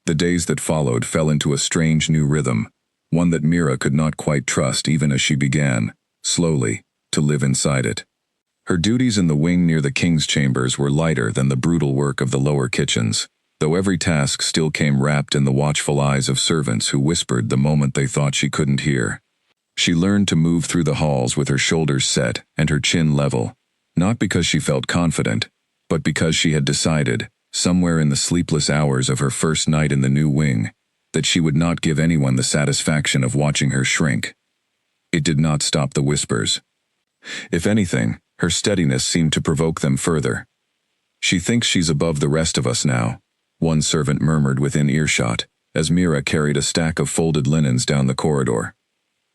The days that followed fell into a strange new rhythm, one that Mira could not quite trust even as she began, slowly, to live inside it. Her duties in the wing near the king's chambers were lighter than the brutal work of the lower kitchens, though every task still came wrapped in the watchful eyes of servants who whispered the moment they thought she couldn't hear. She learned to move through the halls with her shoulders set and her chin level, not because she felt confident, but because she had decided, somewhere in the sleepless hours of her first night in the new wing, that she would not give anyone the satisfaction of watching her shrink. It did not stop the whispers. If anything, her steadiness seemed to provoke them further. "She thinks she's above the rest of us now," one servant murmured within earshot, as Mira carried a stack of folded linens down the corridor.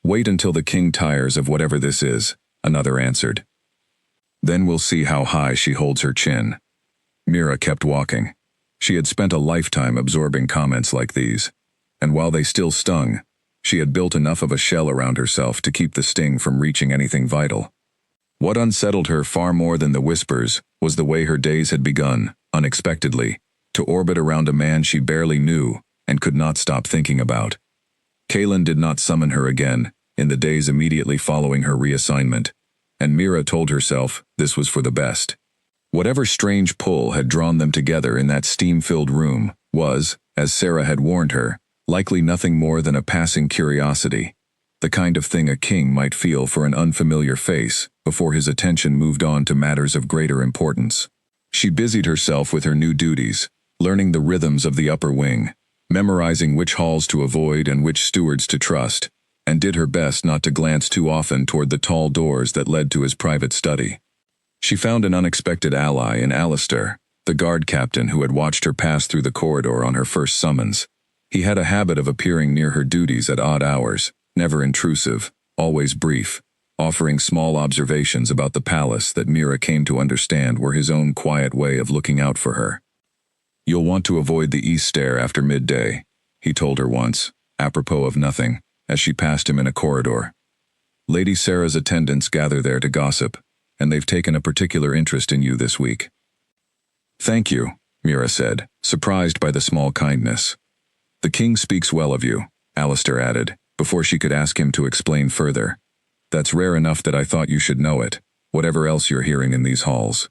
"Wait until the king tires of whatever this is," another answered. "Then we'll see how high she holds her chin." Mira kept walking. She had spent a lifetime absorbing comments like these, and while they still stung, she had built enough of a shell around herself to keep the sting from reaching anything vital. What unsettled her far more than the whispers was the way her days had begun, unexpectedly, to orbit around a man she barely knew and could not stop thinking about. Kalen did not summon her again in the days immediately following her reassignment, and Mira told herself this was for the best. Whatever strange pull had drawn them together in that steam-filled room was, as Sarah had warned her, likely nothing more than a passing curiosity, the kind of thing a king might feel for an unfamiliar face before his attention moved on to matters of greater importance. She busied herself with her new duties, learning the rhythms of the upper wing, memorizing which halls to avoid and which stewards to trust, and did her best not to glance too often toward the tall doors that led to his private study. She found an unexpected ally in Alistair, the guard captain who had watched her pass through the corridor on her first summons. He had a habit of appearing near her duties at odd hours, never intrusive, always brief, offering small observations about the palace that Mira came to understand were his own quiet way of looking out for her. "You'll want to avoid the east stair after midday," he told her once, apropos of nothing, as she passed him in a corridor. "Lady Sarah's attendants gather there to gossip, and they've taken a particular interest in you this week." "Thank you," Mira said, surprised by the small kindness. "The king speaks well of you," Alistair added, before she could ask him to explain further. "That's rare enough that I thought you should know it, whatever else you're hearing in these halls."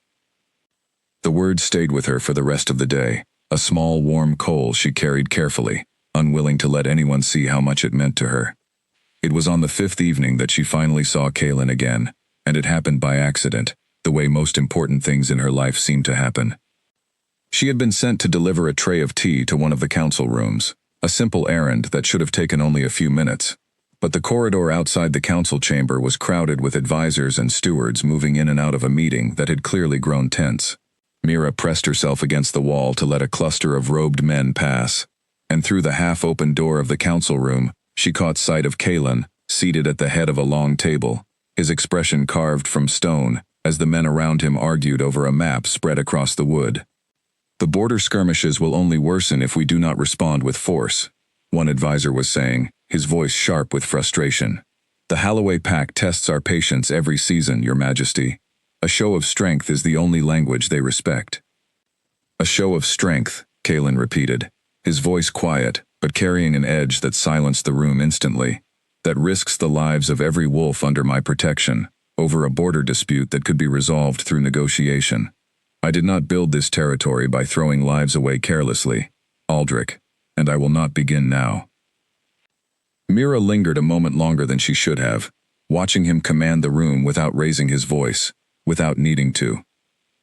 The words stayed with her for the rest of the day, a small warm coal she carried carefully, unwilling to let anyone see how much it meant to her. It was on the 5th evening that she finally saw Kalen again, and it happened by accident, the way most important things in her life seemed to happen. She had been sent to deliver a tray of tea to one of the council rooms, a simple errand that should have taken only a few minutes. But the corridor outside the council chamber was crowded with advisors and stewards moving in and out of a meeting that had clearly grown tense. Mira pressed herself against the wall to let a cluster of robed men pass, and through the half-open door of the council room, she caught sight of Kalen, seated at the head of a long table, his expression carved from stone, as the men around him argued over a map spread across the wood. "The border skirmishes will only worsen if we do not respond with force," one advisor was saying, his voice sharp with frustration. "The Holloway Pact tests our patience every season, Your Majesty. A show of strength is the only language they respect." "A show of strength," Kalen repeated, his voice quiet, but carrying an edge that silenced the room instantly. "That risks the lives of every wolf under my protection, over a border dispute that could be resolved through negotiation. I did not build this territory by throwing lives away carelessly, Aldrich, and I will not begin now." Mira lingered a moment longer than she should have, watching him command the room without raising his voice, without needing to.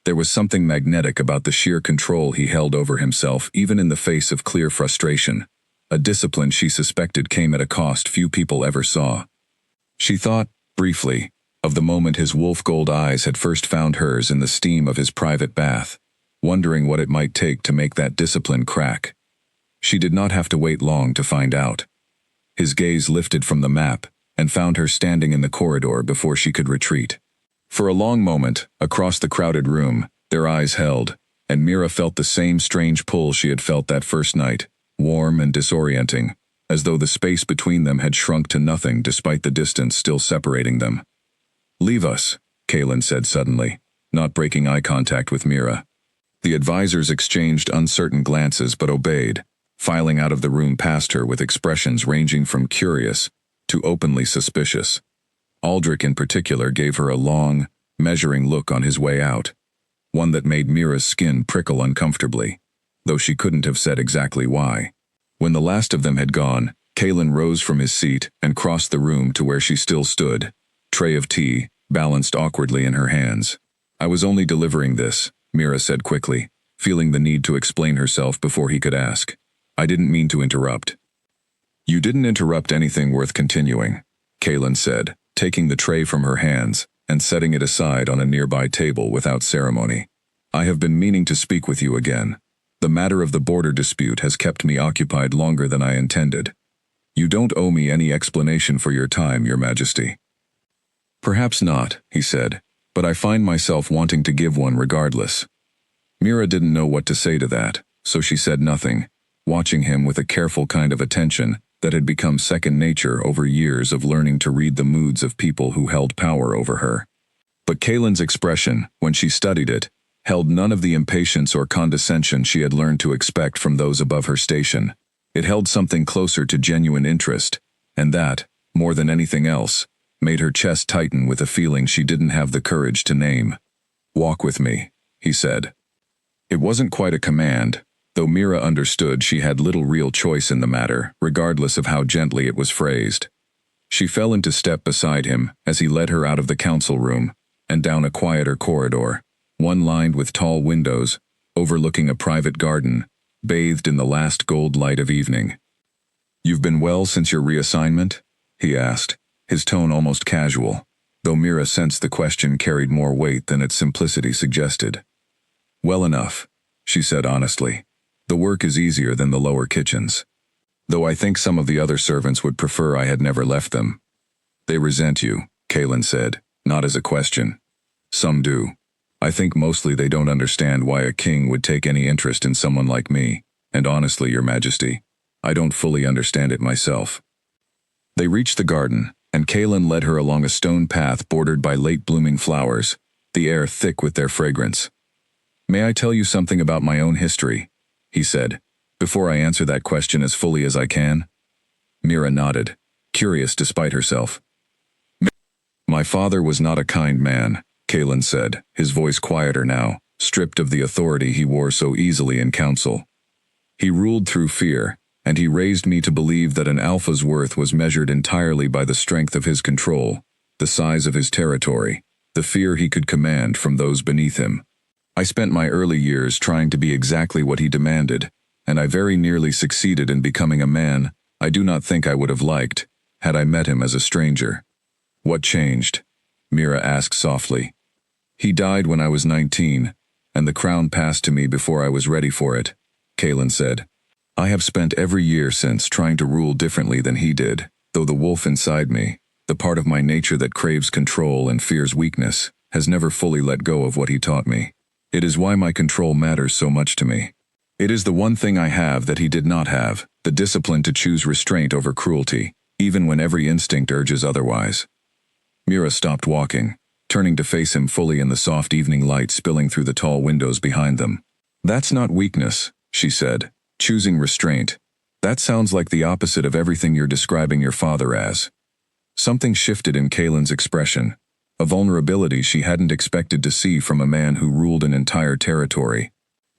There was something magnetic about the sheer control he held over himself even in the face of clear frustration, a discipline she suspected came at a cost few people ever saw. She thought, briefly, of the moment his wolf-gold eyes had first found hers in the steam of his private bath, wondering what it might take to make that discipline crack. She did not have to wait long to find out. His gaze lifted from the map and found her standing in the corridor before she could retreat. For a long moment, across the crowded room, their eyes held, and Mira felt the same strange pull she had felt that first night, warm and disorienting, as though the space between them had shrunk to nothing despite the distance still separating them. "Leave us," Kalen said suddenly, not breaking eye contact with Mira. The advisors exchanged uncertain glances but obeyed, filing out of the room past her with expressions ranging from curious to openly suspicious. Aldrich in particular gave her a long, measuring look on his way out, one that made Mira's skin prickle uncomfortably, though she couldn't have said exactly why. When the last of them had gone, Kalen rose from his seat and crossed the room to where she still stood, tray of tea, balanced awkwardly in her hands. "I was only delivering this," Mira said quickly, feeling the need to explain herself before he could ask. "I didn't mean to interrupt." "You didn't interrupt anything worth continuing," Kalen said, taking the tray from her hands and setting it aside on a nearby table without ceremony. "I have been meaning to speak with you again. The matter of the border dispute has kept me occupied longer than I intended. You don't owe me any explanation for your time, Your Majesty." "Perhaps not," he said, "but I find myself wanting to give one regardless." Mira didn't know what to say to that, so she said nothing, watching him with a careful kind of attention that had become second nature over years of learning to read the moods of people who held power over her. But Kalen's expression, when she studied it, held none of the impatience or condescension she had learned to expect from those above her station. It held something closer to genuine interest, and that, more than anything else, made her chest tighten with a feeling she didn't have the courage to name. "Walk with me," he said. It wasn't quite a command, though Mira understood she had little real choice in the matter, regardless of how gently it was phrased. She fell into step beside him as he led her out of the council room and down a quieter corridor, one lined with tall windows, overlooking a private garden, bathed in the last gold light of evening. "You've been well since your reassignment?" he asked, his tone almost casual, though Mira sensed the question carried more weight than its simplicity suggested. "Well enough," she said honestly. "The work is easier than the lower kitchens. Though I think some of the other servants would prefer I had never left them." "They resent you," Kalen said, not as a question. "Some do. I think mostly they don't understand why a king would take any interest in someone like me, and honestly, Your Majesty, I don't fully understand it myself." They reached the garden, and Kalen led her along a stone path bordered by late-blooming flowers, the air thick with their fragrance. "May I tell you something about my own history?" he said, "before I answer that question as fully as I can?" Mira nodded, curious despite herself. "My father was not a kind man," Kalen said, his voice quieter now, stripped of the authority he wore so easily in council. "He ruled through fear, and he raised me to believe that an alpha's worth was measured entirely by the strength of his control, the size of his territory, the fear he could command from those beneath him. I spent my early years trying to be exactly what he demanded, and I very nearly succeeded in becoming a man I do not think I would have liked had I met him as a stranger. What changed? Mira asked softly. He died when I was 19, and the crown passed to me before I was ready for it, Kaelin said. I have spent every year since trying to rule differently than he did, though the wolf inside me, the part of my nature that craves control and fears weakness, has never fully let go of what he taught me. It is why my control matters so much to me. It is the one thing I have that he did not have, the discipline to choose restraint over cruelty, even when every instinct urges otherwise. Mira stopped walking, turning to face him fully in the soft evening light spilling through the tall windows behind them. That's not weakness, she said. Choosing restraint. That sounds like the opposite of everything you're describing your father as. Something shifted in Kaelin's expression, a vulnerability she hadn't expected to see from a man who ruled an entire territory.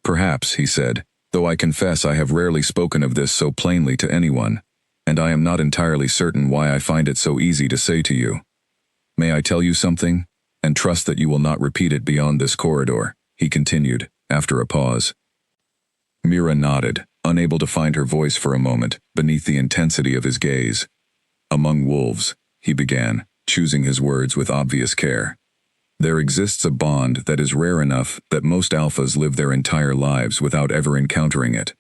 Perhaps, he said, though I confess I have rarely spoken of this so plainly to anyone, and I am not entirely certain why I find it so easy to say to you. May I tell you something? And trust that you will not repeat it beyond this corridor, he continued, after a pause. Mira nodded, unable to find her voice for a moment, beneath the intensity of his gaze. Among wolves, he began, choosing his words with obvious care. There exists a bond that is rare enough that most alphas live their entire lives without ever encountering it.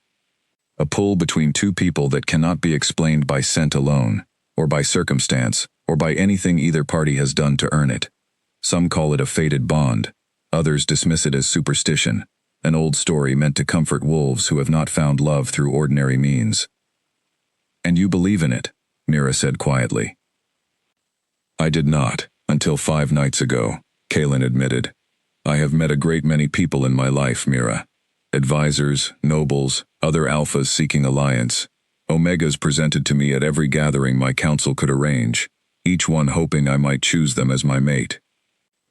A pull between two people that cannot be explained by scent alone, or by circumstance, or by anything either party has done to earn it. Some call it a fated bond, others dismiss it as superstition, an old story meant to comfort wolves who have not found love through ordinary means. And you believe in it, Mira said quietly. I did not, until 5 nights ago, Kaelin admitted. I have met a great many people in my life, Mira. Advisors, nobles, other alphas seeking alliance. Omegas presented to me at every gathering my council could arrange, each one hoping I might choose them as my mate.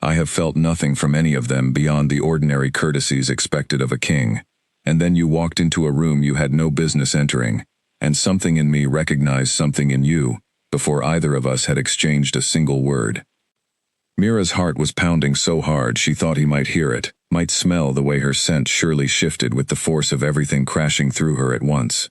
I have felt nothing from any of them beyond the ordinary courtesies expected of a king, and then you walked into a room you had no business entering, and something in me recognized something in you, before either of us had exchanged a single word. Mira's heart was pounding so hard she thought he might hear it, might smell the way her scent surely shifted with the force of everything crashing through her at once.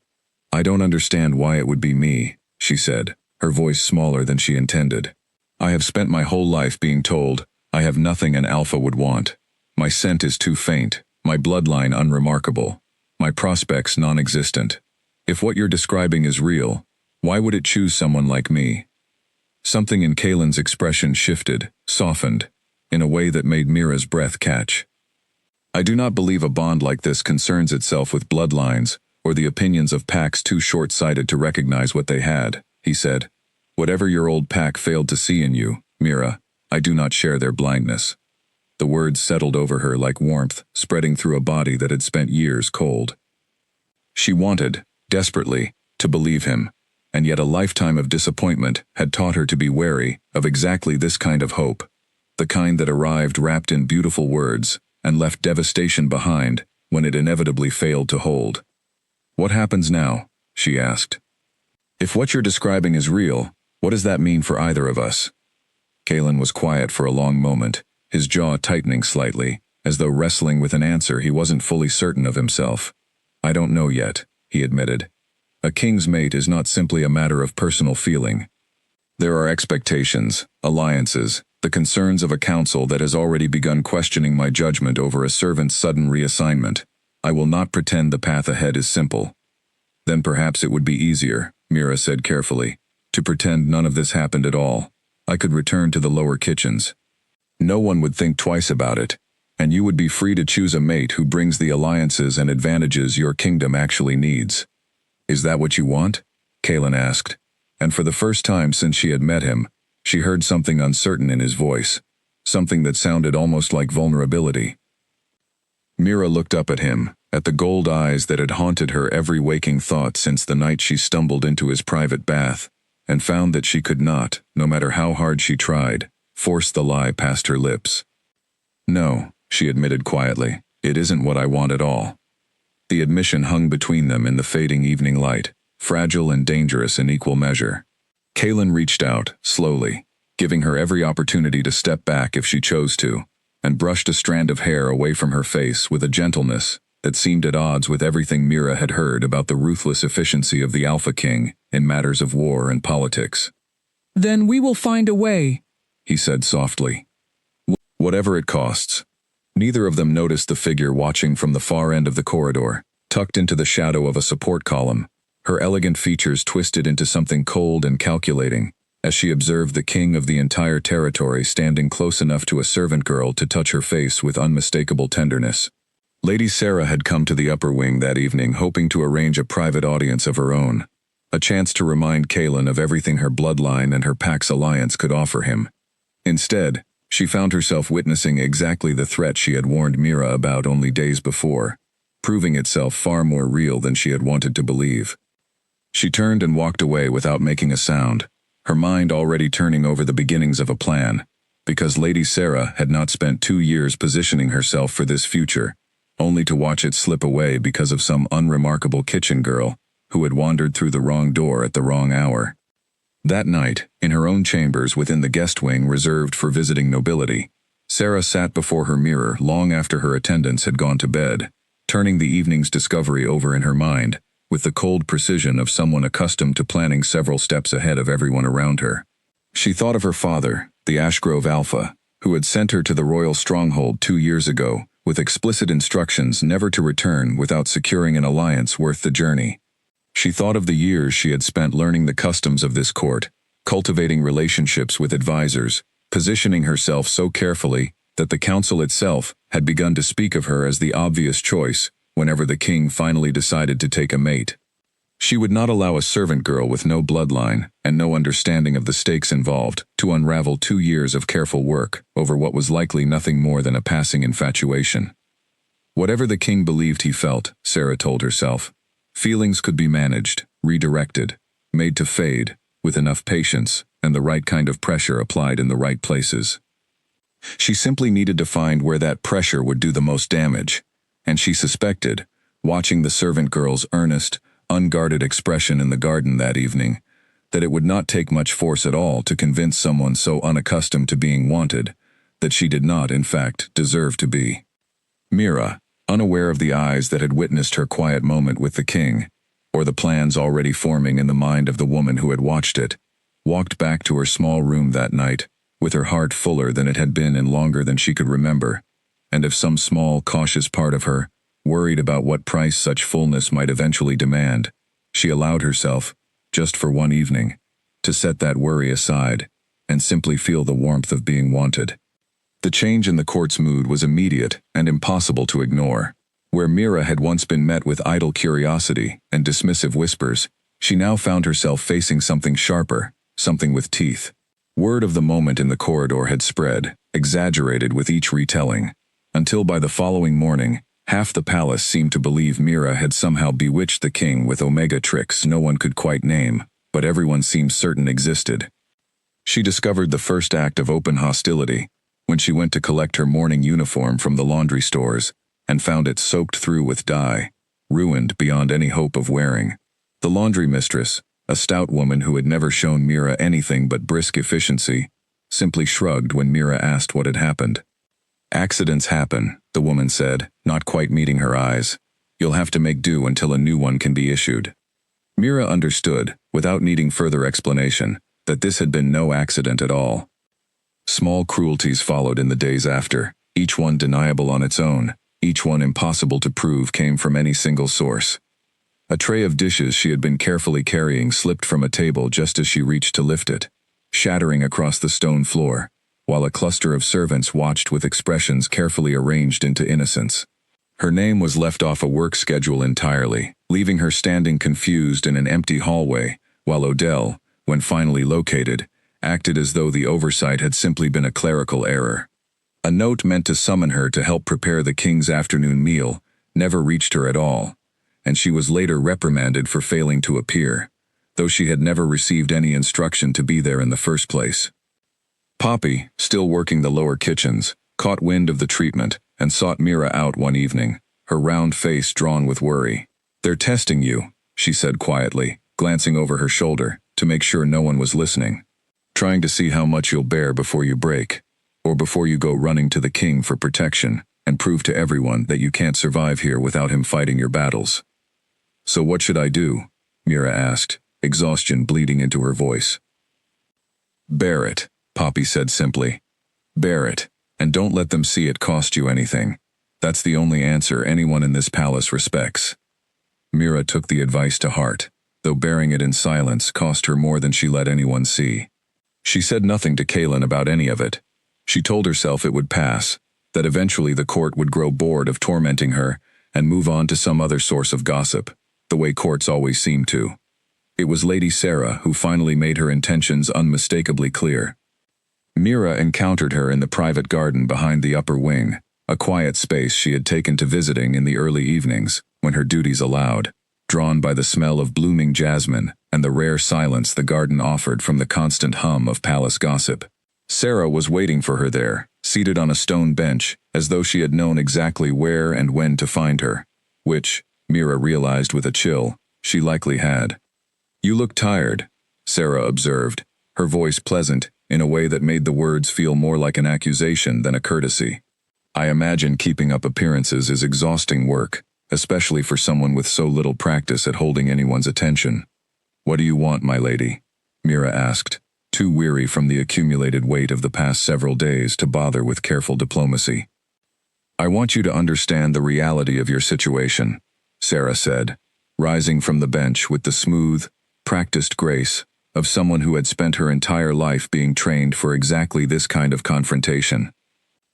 I don't understand why it would be me, she said, her voice smaller than she intended. I have spent my whole life being told, I have nothing an alpha would want. My scent is too faint, my bloodline unremarkable, my prospects non-existent. If what you're describing is real, why would it choose someone like me? Something in Kaelin's expression shifted, softened, in a way that made Mira's breath catch. I do not believe a bond like this concerns itself with bloodlines, or the opinions of packs too short-sighted to recognize what they had, he said. Whatever your old pack failed to see in you, Mira, I do not share their blindness. The words settled over her like warmth, spreading through a body that had spent years cold. She wanted, desperately, to believe him, and yet a lifetime of disappointment had taught her to be wary of exactly this kind of hope, the kind that arrived wrapped in beautiful words and left devastation behind when it inevitably failed to hold. What happens now? She asked. If what you're describing is real, what does that mean for either of us? Kaelin was quiet for a long moment, his jaw tightening slightly, as though wrestling with an answer he wasn't fully certain of himself. I don't know yet, he admitted. A king's mate is not simply a matter of personal feeling. There are expectations, alliances, the concerns of a council that has already begun questioning my judgment over a servant's sudden reassignment. I will not pretend the path ahead is simple. Then perhaps it would be easier, Mira said carefully, to pretend none of this happened at all. I could return to the lower kitchens. No one would think twice about it, and you would be free to choose a mate who brings the alliances and advantages your kingdom actually needs. Is that what you want? Kaelin asked, and for the first time since she had met him, she heard something uncertain in his voice, something that sounded almost like vulnerability. Mira looked up at him, at the gold eyes that had haunted her every waking thought since the night she stumbled into his private bath, and found that she could not, no matter how hard she tried, force the lie past her lips. No, she admitted quietly, it isn't what I want at all. The admission hung between them in the fading evening light, fragile and dangerous in equal measure. Kaelin reached out, slowly, giving her every opportunity to step back if she chose to, and brushed a strand of hair away from her face with a gentleness that seemed at odds with everything Mira had heard about the ruthless efficiency of the Alpha King in matters of war and politics. "Then we will find a way," he said softly. Whatever it costs. Neither of them noticed the figure watching from the far end of the corridor, tucked into the shadow of a support column, her elegant features twisted into something cold and calculating, as she observed the king of the entire territory standing close enough to a servant girl to touch her face with unmistakable tenderness. Lady Sarah had come to the upper wing that evening hoping to arrange a private audience of her own, a chance to remind Kaelin of everything her bloodline and her Pax alliance could offer him. Instead, she found herself witnessing exactly the threat she had warned Mira about only days before, proving itself far more real than she had wanted to believe. She turned and walked away without making a sound, her mind already turning over the beginnings of a plan, because Lady Sarah had not spent 2 years positioning herself for this future, only to watch it slip away because of some unremarkable kitchen girl who had wandered through the wrong door at the wrong hour. That night, in her own chambers within the guest wing reserved for visiting nobility, Sarah sat before her mirror long after her attendants had gone to bed, turning the evening's discovery over in her mind, with the cold precision of someone accustomed to planning several steps ahead of everyone around her. She thought of her father, the Ashgrove Alpha, who had sent her to the royal stronghold 2 years ago, with explicit instructions never to return without securing an alliance worth the journey. She thought of the years she had spent learning the customs of this court, cultivating relationships with advisors, positioning herself so carefully that the council itself had begun to speak of her as the obvious choice whenever the king finally decided to take a mate. She would not allow a servant girl with no bloodline and no understanding of the stakes involved to unravel 2 years of careful work over what was likely nothing more than a passing infatuation. Whatever the king believed he felt, Sarah told herself, feelings could be managed, redirected, made to fade, with enough patience and the right kind of pressure applied in the right places. She simply needed to find where that pressure would do the most damage, and she suspected, watching the servant girl's earnest, unguarded expression in the garden that evening, that it would not take much force at all to convince someone so unaccustomed to being wanted that she did not, in fact, deserve to be. Mira, unaware of the eyes that had witnessed her quiet moment with the king, or the plans already forming in the mind of the woman who had watched it, walked back to her small room that night, with her heart fuller than it had been in longer than she could remember, and if some small, cautious part of her worried about what price such fullness might eventually demand, she allowed herself, just for one evening, to set that worry aside and simply feel the warmth of being wanted. The change in the court's mood was immediate and impossible to ignore. Where Mira had once been met with idle curiosity and dismissive whispers, she now found herself facing something sharper, something with teeth. Word of the moment in the corridor had spread, exaggerated with each retelling, until by the following morning, half the palace seemed to believe Mira had somehow bewitched the king with omega tricks no one could quite name, but everyone seemed certain existed. She discovered the first act of open hostility when she went to collect her morning uniform from the laundry stores and found it soaked through with dye, ruined beyond any hope of wearing. The laundry mistress, a stout woman who had never shown Mira anything but brisk efficiency, simply shrugged when Mira asked what had happened. "Accidents happen," the woman said, not quite meeting her eyes. "You'll have to make do until a new one can be issued." Mira understood, without needing further explanation, that this had been no accident at all. Small cruelties followed in the days after, each one deniable on its own, each one impossible to prove came from any single source. A tray of dishes she had been carefully carrying slipped from a table just as she reached to lift it, shattering across the stone floor, while a cluster of servants watched with expressions carefully arranged into innocence. Her name was left off a work schedule entirely, leaving her standing confused in an empty hallway, while Odell, when finally located, acted as though the oversight had simply been a clerical error. A note meant to summon her to help prepare the king's afternoon meal never reached her at all, and she was later reprimanded for failing to appear, though she had never received any instruction to be there in the first place. Poppy, still working the lower kitchens, caught wind of the treatment and sought Mira out one evening, her round face drawn with worry. "They're testing you," she said quietly, glancing over her shoulder to make sure no one was listening. "Trying to see how much you'll bear before you break." or before you go running to the king for protection and prove to everyone that you can't survive here without him fighting your battles. So what should I do? Mira asked, exhaustion bleeding into her voice. Bear it, Poppy said simply. Bear it, and don't let them see it cost you anything. That's the only answer anyone in this palace respects. Mira took the advice to heart, though bearing it in silence cost her more than she let anyone see. She said nothing to Kaelin about any of it. She told herself it would pass, that eventually the court would grow bored of tormenting her and move on to some other source of gossip, the way courts always seem to. It was Lady Sarah who finally made her intentions unmistakably clear. Mira encountered her in the private garden behind the upper wing, a quiet space she had taken to visiting in the early evenings, when her duties allowed, drawn by the smell of blooming jasmine and the rare silence the garden offered from the constant hum of palace gossip. Sarah was waiting for her there, seated on a stone bench, as though she had known exactly where and when to find her, which, Mira realized with a chill, she likely had. You look tired, Sarah observed, her voice pleasant, in a way that made the words feel more like an accusation than a courtesy. I imagine keeping up appearances is exhausting work, especially for someone with so little practice at holding anyone's attention. What do you want, my lady? Mira asked, too weary from the accumulated weight of the past several days to bother with careful diplomacy. I want you to understand the reality of your situation, Sarah said, rising from the bench with the smooth, practiced grace of someone who had spent her entire life being trained for exactly this kind of confrontation.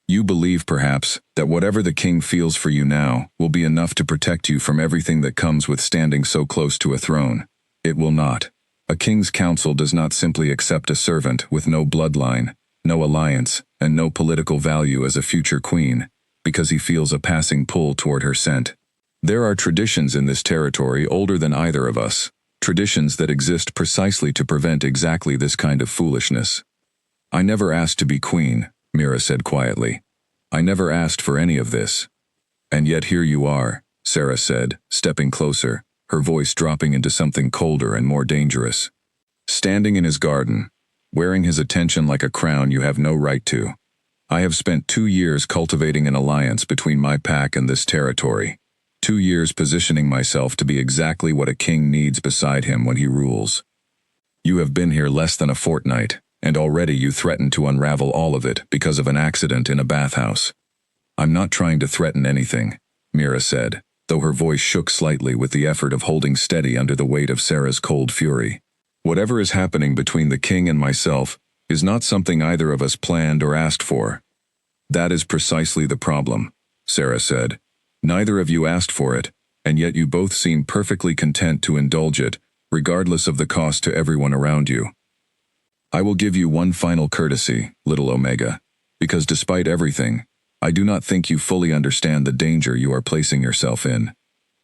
You believe, perhaps, that whatever the king feels for you now will be enough to protect you from everything that comes with standing so close to a throne. It will not. A king's council does not simply accept a servant with no bloodline, no alliance, and no political value as a future queen, because he feels a passing pull toward her scent. There are traditions in this territory older than either of us, traditions that exist precisely to prevent exactly this kind of foolishness. I never asked to be queen, Mira said quietly. I never asked for any of this. And yet here you are, Sarah said, stepping closer, her voice dropping into something colder and more dangerous. Standing in his garden, wearing his attention like a crown you have no right to. I have spent 2 years cultivating an alliance between my pack and this territory. 2 years positioning myself to be exactly what a king needs beside him when he rules. You have been here less than a fortnight, and already you threaten to unravel all of it because of an accident in a bathhouse. I'm not trying to threaten anything, Mira said, though her voice shook slightly with the effort of holding steady under the weight of Sarah's cold fury. Whatever is happening between the king and myself is not something either of us planned or asked for. That is precisely the problem, Sarah said. Neither of you asked for it, and yet you both seem perfectly content to indulge it, regardless of the cost to everyone around you. I will give you one final courtesy, little Omega, because despite everything, I do not think you fully understand the danger you are placing yourself in.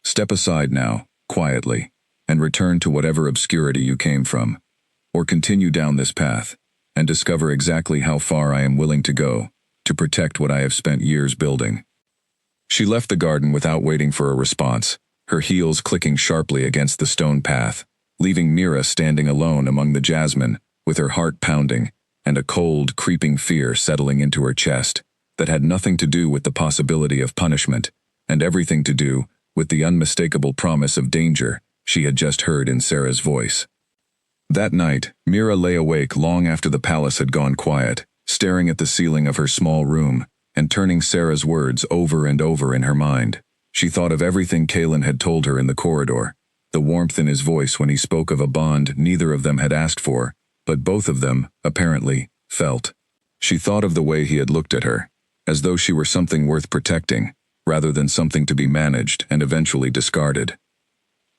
Step aside now, quietly, and return to whatever obscurity you came from, or continue down this path, and discover exactly how far I am willing to go, to protect what I have spent years building. She left the garden without waiting for a response, her heels clicking sharply against the stone path, leaving Mira standing alone among the jasmine, with her heart pounding, and a cold, creeping fear settling into her chest, that had nothing to do with the possibility of punishment, and everything to do with the unmistakable promise of danger she had just heard in Sarah's voice. That night, Mira lay awake long after the palace had gone quiet, staring at the ceiling of her small room, and turning Sarah's words over and over in her mind. She thought of everything Kaelin had told her in the corridor, the warmth in his voice when he spoke of a bond neither of them had asked for, but both of them, apparently, felt. She thought of the way he had looked at her, as though she were something worth protecting, rather than something to be managed and eventually discarded.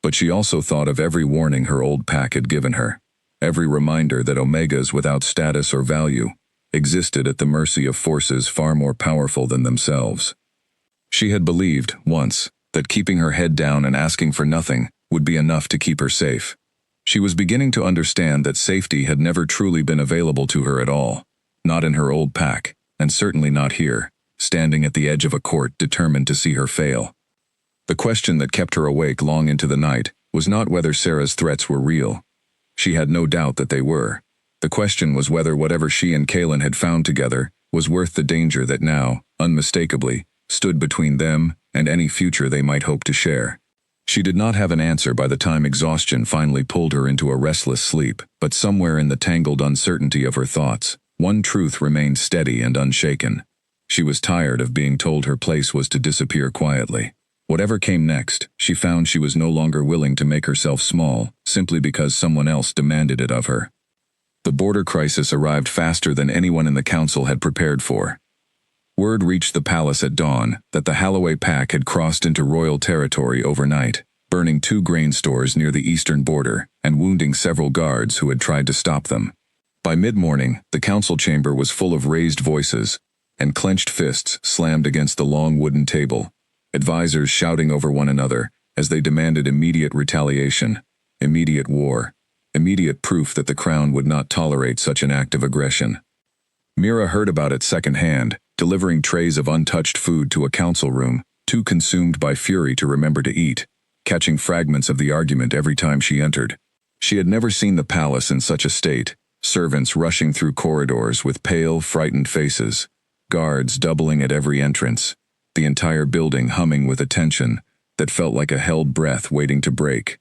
But she also thought of every warning her old pack had given her, every reminder that Omegas without status or value existed at the mercy of forces far more powerful than themselves. She had believed, once, that keeping her head down and asking for nothing would be enough to keep her safe. She was beginning to understand that safety had never truly been available to her at all, not in her old pack, and certainly not here, standing at the edge of a court determined to see her fail. The question that kept her awake long into the night was not whether Sarah's threats were real. She had no doubt that they were. The question was whether whatever she and Kaelin had found together was worth the danger that now, unmistakably, stood between them and any future they might hope to share. She did not have an answer by the time exhaustion finally pulled her into a restless sleep, but somewhere in the tangled uncertainty of her thoughts, one truth remained steady and unshaken. She was tired of being told her place was to disappear quietly. Whatever came next, she found she was no longer willing to make herself small, simply because someone else demanded it of her. The border crisis arrived faster than anyone in the council had prepared for. Word reached the palace at dawn that the Holloway pack had crossed into royal territory overnight, burning 2 grain stores near the eastern border and wounding several guards who had tried to stop them. By mid-morning, the council chamber was full of raised voices, and clenched fists slammed against the long wooden table, advisors shouting over one another as they demanded immediate retaliation, immediate war, immediate proof that the crown would not tolerate such an act of aggression. Mira heard about it secondhand, delivering trays of untouched food to a council room, too consumed by fury to remember to eat, catching fragments of the argument every time she entered. She had never seen the palace in such a state, servants rushing through corridors with pale, frightened faces, guards doubling at every entrance, the entire building humming with a tension that felt like a held breath waiting to break.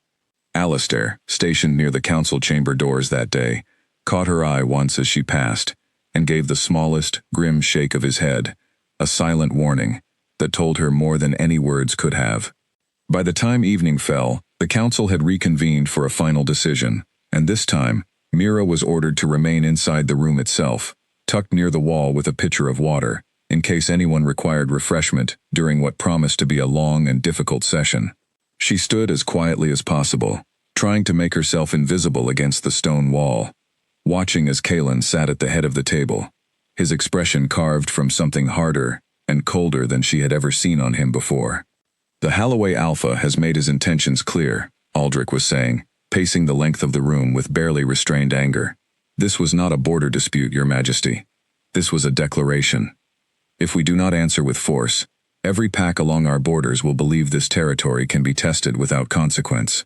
Alistair, stationed near the council chamber doors that day, caught her eye once as she passed, and gave the smallest, grim shake of his head, a silent warning that told her more than any words could have. By the time evening fell, the council had reconvened for a final decision, and this time, Mira was ordered to remain inside the room itself, tucked near the wall with a pitcher of water, in case anyone required refreshment during what promised to be a long and difficult session. She stood as quietly as possible, trying to make herself invisible against the stone wall, watching as Kalen sat at the head of the table, his expression carved from something harder and colder than she had ever seen on him before. "The Holloway Alpha has made his intentions clear," Aldrich was saying, pacing the length of the room with barely restrained anger. "This was not a border dispute, Your Majesty. This was a declaration. If we do not answer with force, every pack along our borders will believe this territory can be tested without consequence."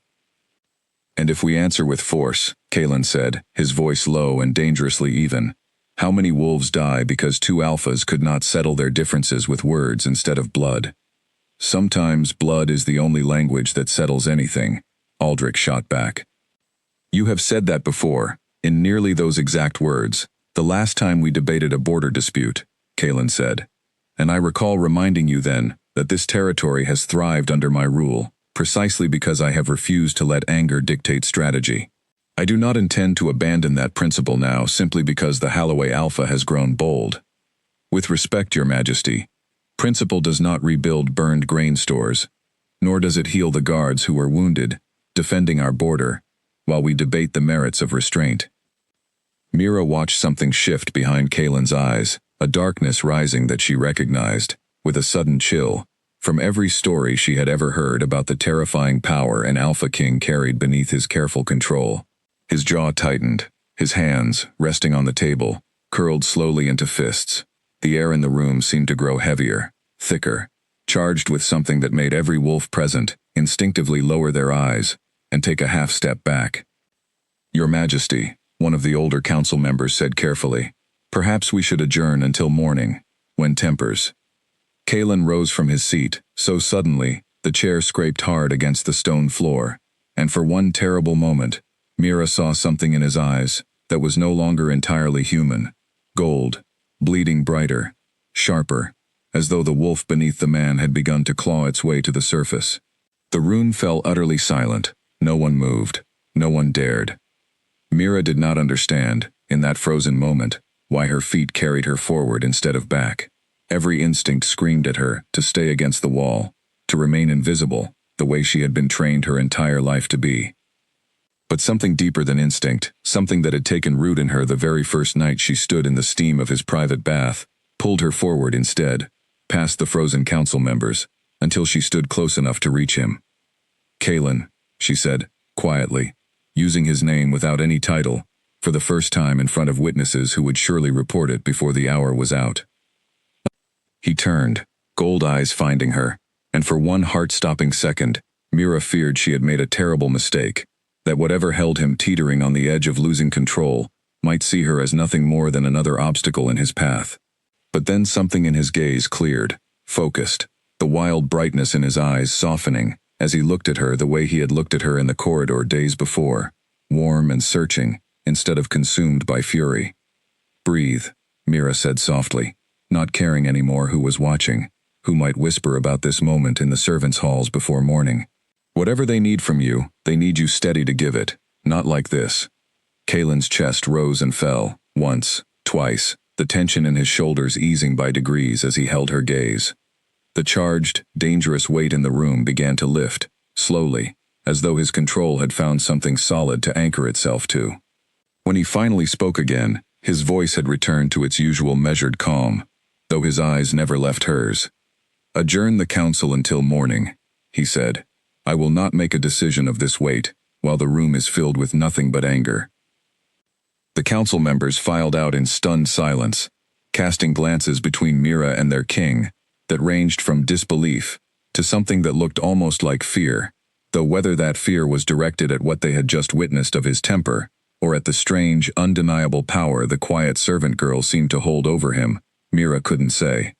"And if we answer with force," Kalen said, his voice low and dangerously even, "how many wolves die because 2 alphas could not settle their differences with words instead of blood?" "Sometimes blood is the only language that settles anything," Aldrich shot back. "You have said that before, in nearly those exact words, the last time we debated a border dispute," Kalen said. "And I recall reminding you then that this territory has thrived under my rule, precisely because I have refused to let anger dictate strategy. I do not intend to abandon that principle now simply because the Holloway Alpha has grown bold. With respect, Your Majesty, principle does not rebuild burned grain stores, nor does it heal the guards who were wounded, defending our border, while we debate the merits of restraint." Mira watched something shift behind Kalen's eyes, a darkness rising that she recognized, with a sudden chill, from every story she had ever heard about the terrifying power an Alpha King carried beneath his careful control. His jaw tightened, his hands, resting on the table, curled slowly into fists. The air in the room seemed to grow heavier, thicker, charged with something that made every wolf present instinctively lower their eyes and take a half step back. "Your Majesty," one of the older council members said carefully, "perhaps we should adjourn until morning, when tempers." Kalen rose from his seat, so suddenly, the chair scraped hard against the stone floor, and for one terrible moment, Mira saw something in his eyes that was no longer entirely human, gold, bleeding brighter, sharper, as though the wolf beneath the man had begun to claw its way to the surface. The room fell utterly silent. No one moved. No one dared. Mira did not understand, in that frozen moment, why her feet carried her forward instead of back. Every instinct screamed at her to stay against the wall, to remain invisible, the way she had been trained her entire life to be. But something deeper than instinct, something that had taken root in her the very first night she stood in the steam of his private bath, pulled her forward instead, past the frozen council members, until she stood close enough to reach him. "Kalen," she said, quietly, using his name without any title, for the first time in front of witnesses who would surely report it before the hour was out. He turned, gold eyes finding her, and for one heart-stopping second, Mira feared she had made a terrible mistake, that whatever held him teetering on the edge of losing control might see her as nothing more than another obstacle in his path. But then something in his gaze cleared, focused, the wild brightness in his eyes softening as he looked at her the way he had looked at her in the corridor days before, warm and searching, instead of consumed by fury. "Breathe," Mira said softly, not caring anymore who was watching, who might whisper about this moment in the servants' halls before morning. "Whatever they need from you, they need you steady to give it, not like this." Kalen's chest rose and fell, once, twice, the tension in his shoulders easing by degrees as he held her gaze. The charged, dangerous weight in the room began to lift, slowly, as though his control had found something solid to anchor itself to. When he finally spoke again, his voice had returned to its usual measured calm, though his eyes never left hers. "Adjourn the council until morning," he said. "I will not make a decision of this weight, while the room is filled with nothing but anger." The council members filed out in stunned silence, casting glances between Mira and their king that ranged from disbelief to something that looked almost like fear, though whether that fear was directed at what they had just witnessed of his temper, or at the strange, undeniable power the quiet servant girl seemed to hold over him, Mira couldn't say.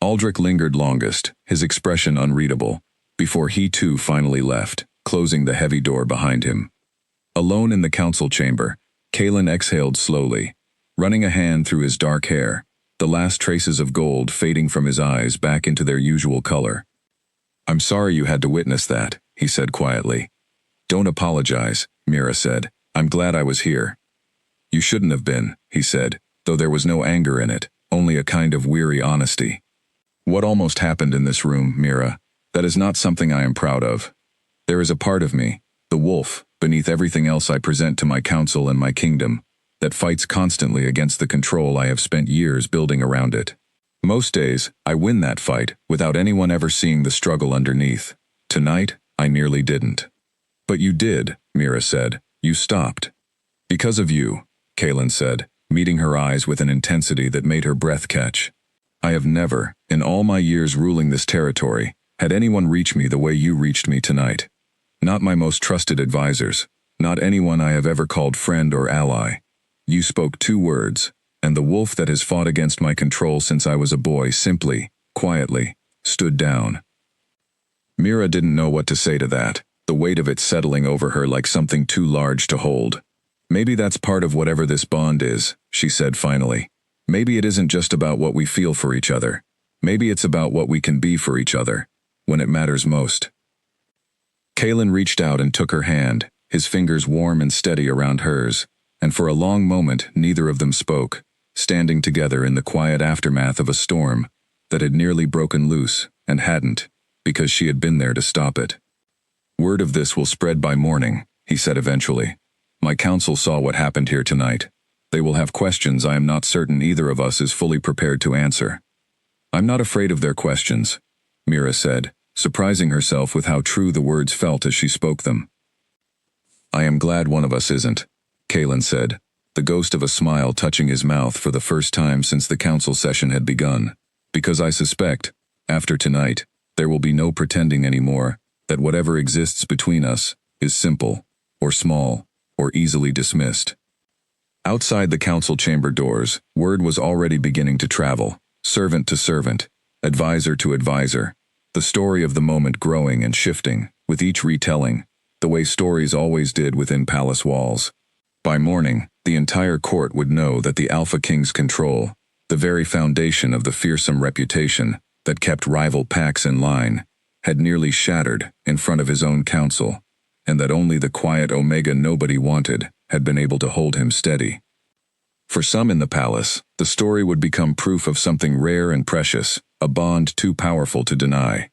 Aldrich lingered longest, his expression unreadable, before he too finally left, closing the heavy door behind him. Alone in the council chamber, Kalen exhaled slowly, running a hand through his dark hair, the last traces of gold fading from his eyes back into their usual color. "I'm sorry you had to witness that," he said quietly. "Don't apologize," Mira said. "I'm glad I was here." "You shouldn't have been," he said, though there was no anger in it, only a kind of weary honesty. "What almost happened in this room, Mira, that is not something I am proud of. There is a part of me, the wolf, beneath everything else I present to my council and my kingdom, that fights constantly against the control I have spent years building around it. Most days, I win that fight without anyone ever seeing the struggle underneath. Tonight, I nearly didn't." "But you did," Mira said. "You stopped." "Because of you," Kalen said, meeting her eyes with an intensity that made her breath catch. "I have never, in all my years ruling this territory, had anyone reach me the way you reached me tonight. Not my most trusted advisors, not anyone I have ever called friend or ally. You spoke 2 words, and the wolf that has fought against my control since I was a boy simply, quietly, stood down." Mira didn't know what to say to that, the weight of it settling over her like something too large to hold. "Maybe that's part of whatever this bond is," she said finally. "Maybe it isn't just about what we feel for each other. Maybe it's about what we can be for each other, when it matters most." Kalen reached out and took her hand, his fingers warm and steady around hers, and for a long moment neither of them spoke, standing together in the quiet aftermath of a storm that had nearly broken loose and hadn't, because she had been there to stop it. "Word of this will spread by morning," he said eventually. "My council saw what happened here tonight. They will have questions I am not certain either of us is fully prepared to answer." "I'm not afraid of their questions," Mira said, surprising herself with how true the words felt as she spoke them. "I am glad one of us isn't," Kalen said, the ghost of a smile touching his mouth for the first time since the council session had begun, "because I suspect, after tonight, there will be no pretending anymore that whatever exists between us is simple, or small, or easily dismissed." Outside the council chamber doors, word was already beginning to travel, servant to servant, advisor to advisor, the story of the moment growing and shifting, with each retelling, the way stories always did within palace walls. By morning, the entire court would know that the Alpha King's control, the very foundation of the fearsome reputation that kept rival packs in line, had nearly shattered in front of his own council, and that only the quiet Omega nobody wanted had been able to hold him steady. For some in the palace, the story would become proof of something rare and precious, a bond too powerful to deny.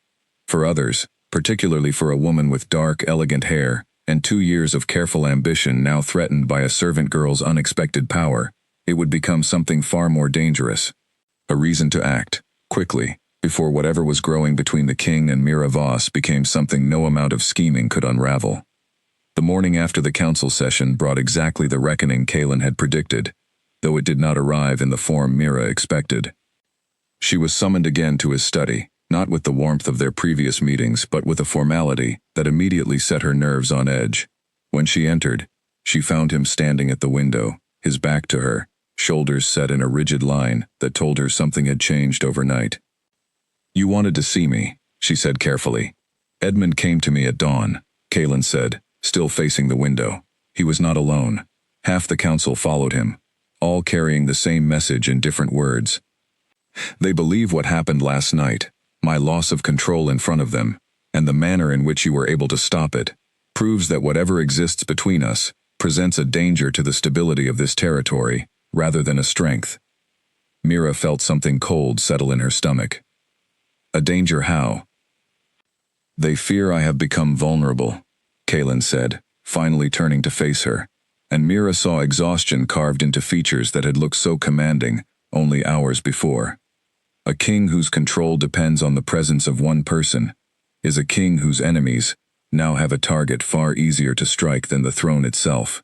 For others, particularly for a woman with dark, elegant hair and 2 years of careful ambition now threatened by a servant girl's unexpected power, it would become something far more dangerous. A reason to act, quickly, before whatever was growing between the king and Mira Voss became something no amount of scheming could unravel. The morning after the council session brought exactly the reckoning Kalen had predicted, though it did not arrive in the form Mira expected. She was summoned again to his study, not with the warmth of their previous meetings but with a formality that immediately set her nerves on edge. When she entered, she found him standing at the window, his back to her, shoulders set in a rigid line that told her something had changed overnight. "You wanted to see me," she said carefully. "Edmund came to me at dawn," Kalen said, still facing the window. He was not alone. Half the council followed him, all carrying the same message in different words. "They believe what happened last night, my loss of control in front of them, and the manner in which you were able to stop it, proves that whatever exists between us presents a danger to the stability of this territory, rather than a strength." Mira felt something cold settle in her stomach. "A danger how?" "They fear I have become vulnerable," Kalen said, finally turning to face her, and Mira saw exhaustion carved into features that had looked so commanding only hours before. A king whose control depends on the presence of one person is a king whose enemies now have a target far easier to strike than the throne itself.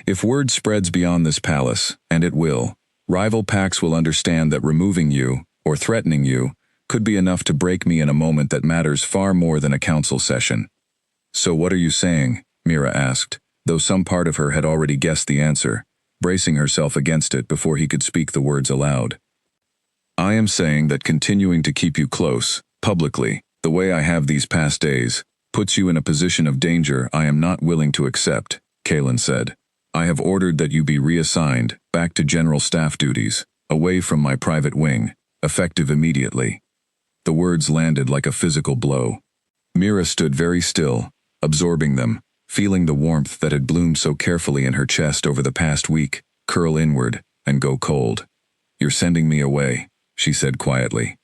If word spreads beyond this palace, and it will, rival packs will understand that removing you, or threatening you, could be enough to break me in a moment that matters far more than a council session. "So what are you saying?" Mira asked, though some part of her had already guessed the answer, bracing herself against it before he could speak the words aloud. "I am saying that continuing to keep you close, publicly, the way I have these past days, puts you in a position of danger I am not willing to accept," Kalen said. "I have ordered that you be reassigned back to general staff duties, away from my private wing, effective immediately." The words landed like a physical blow. Mira stood very still, absorbing them, feeling the warmth that had bloomed so carefully in her chest over the past week curl inward and go cold. "You're sending me away," she said quietly.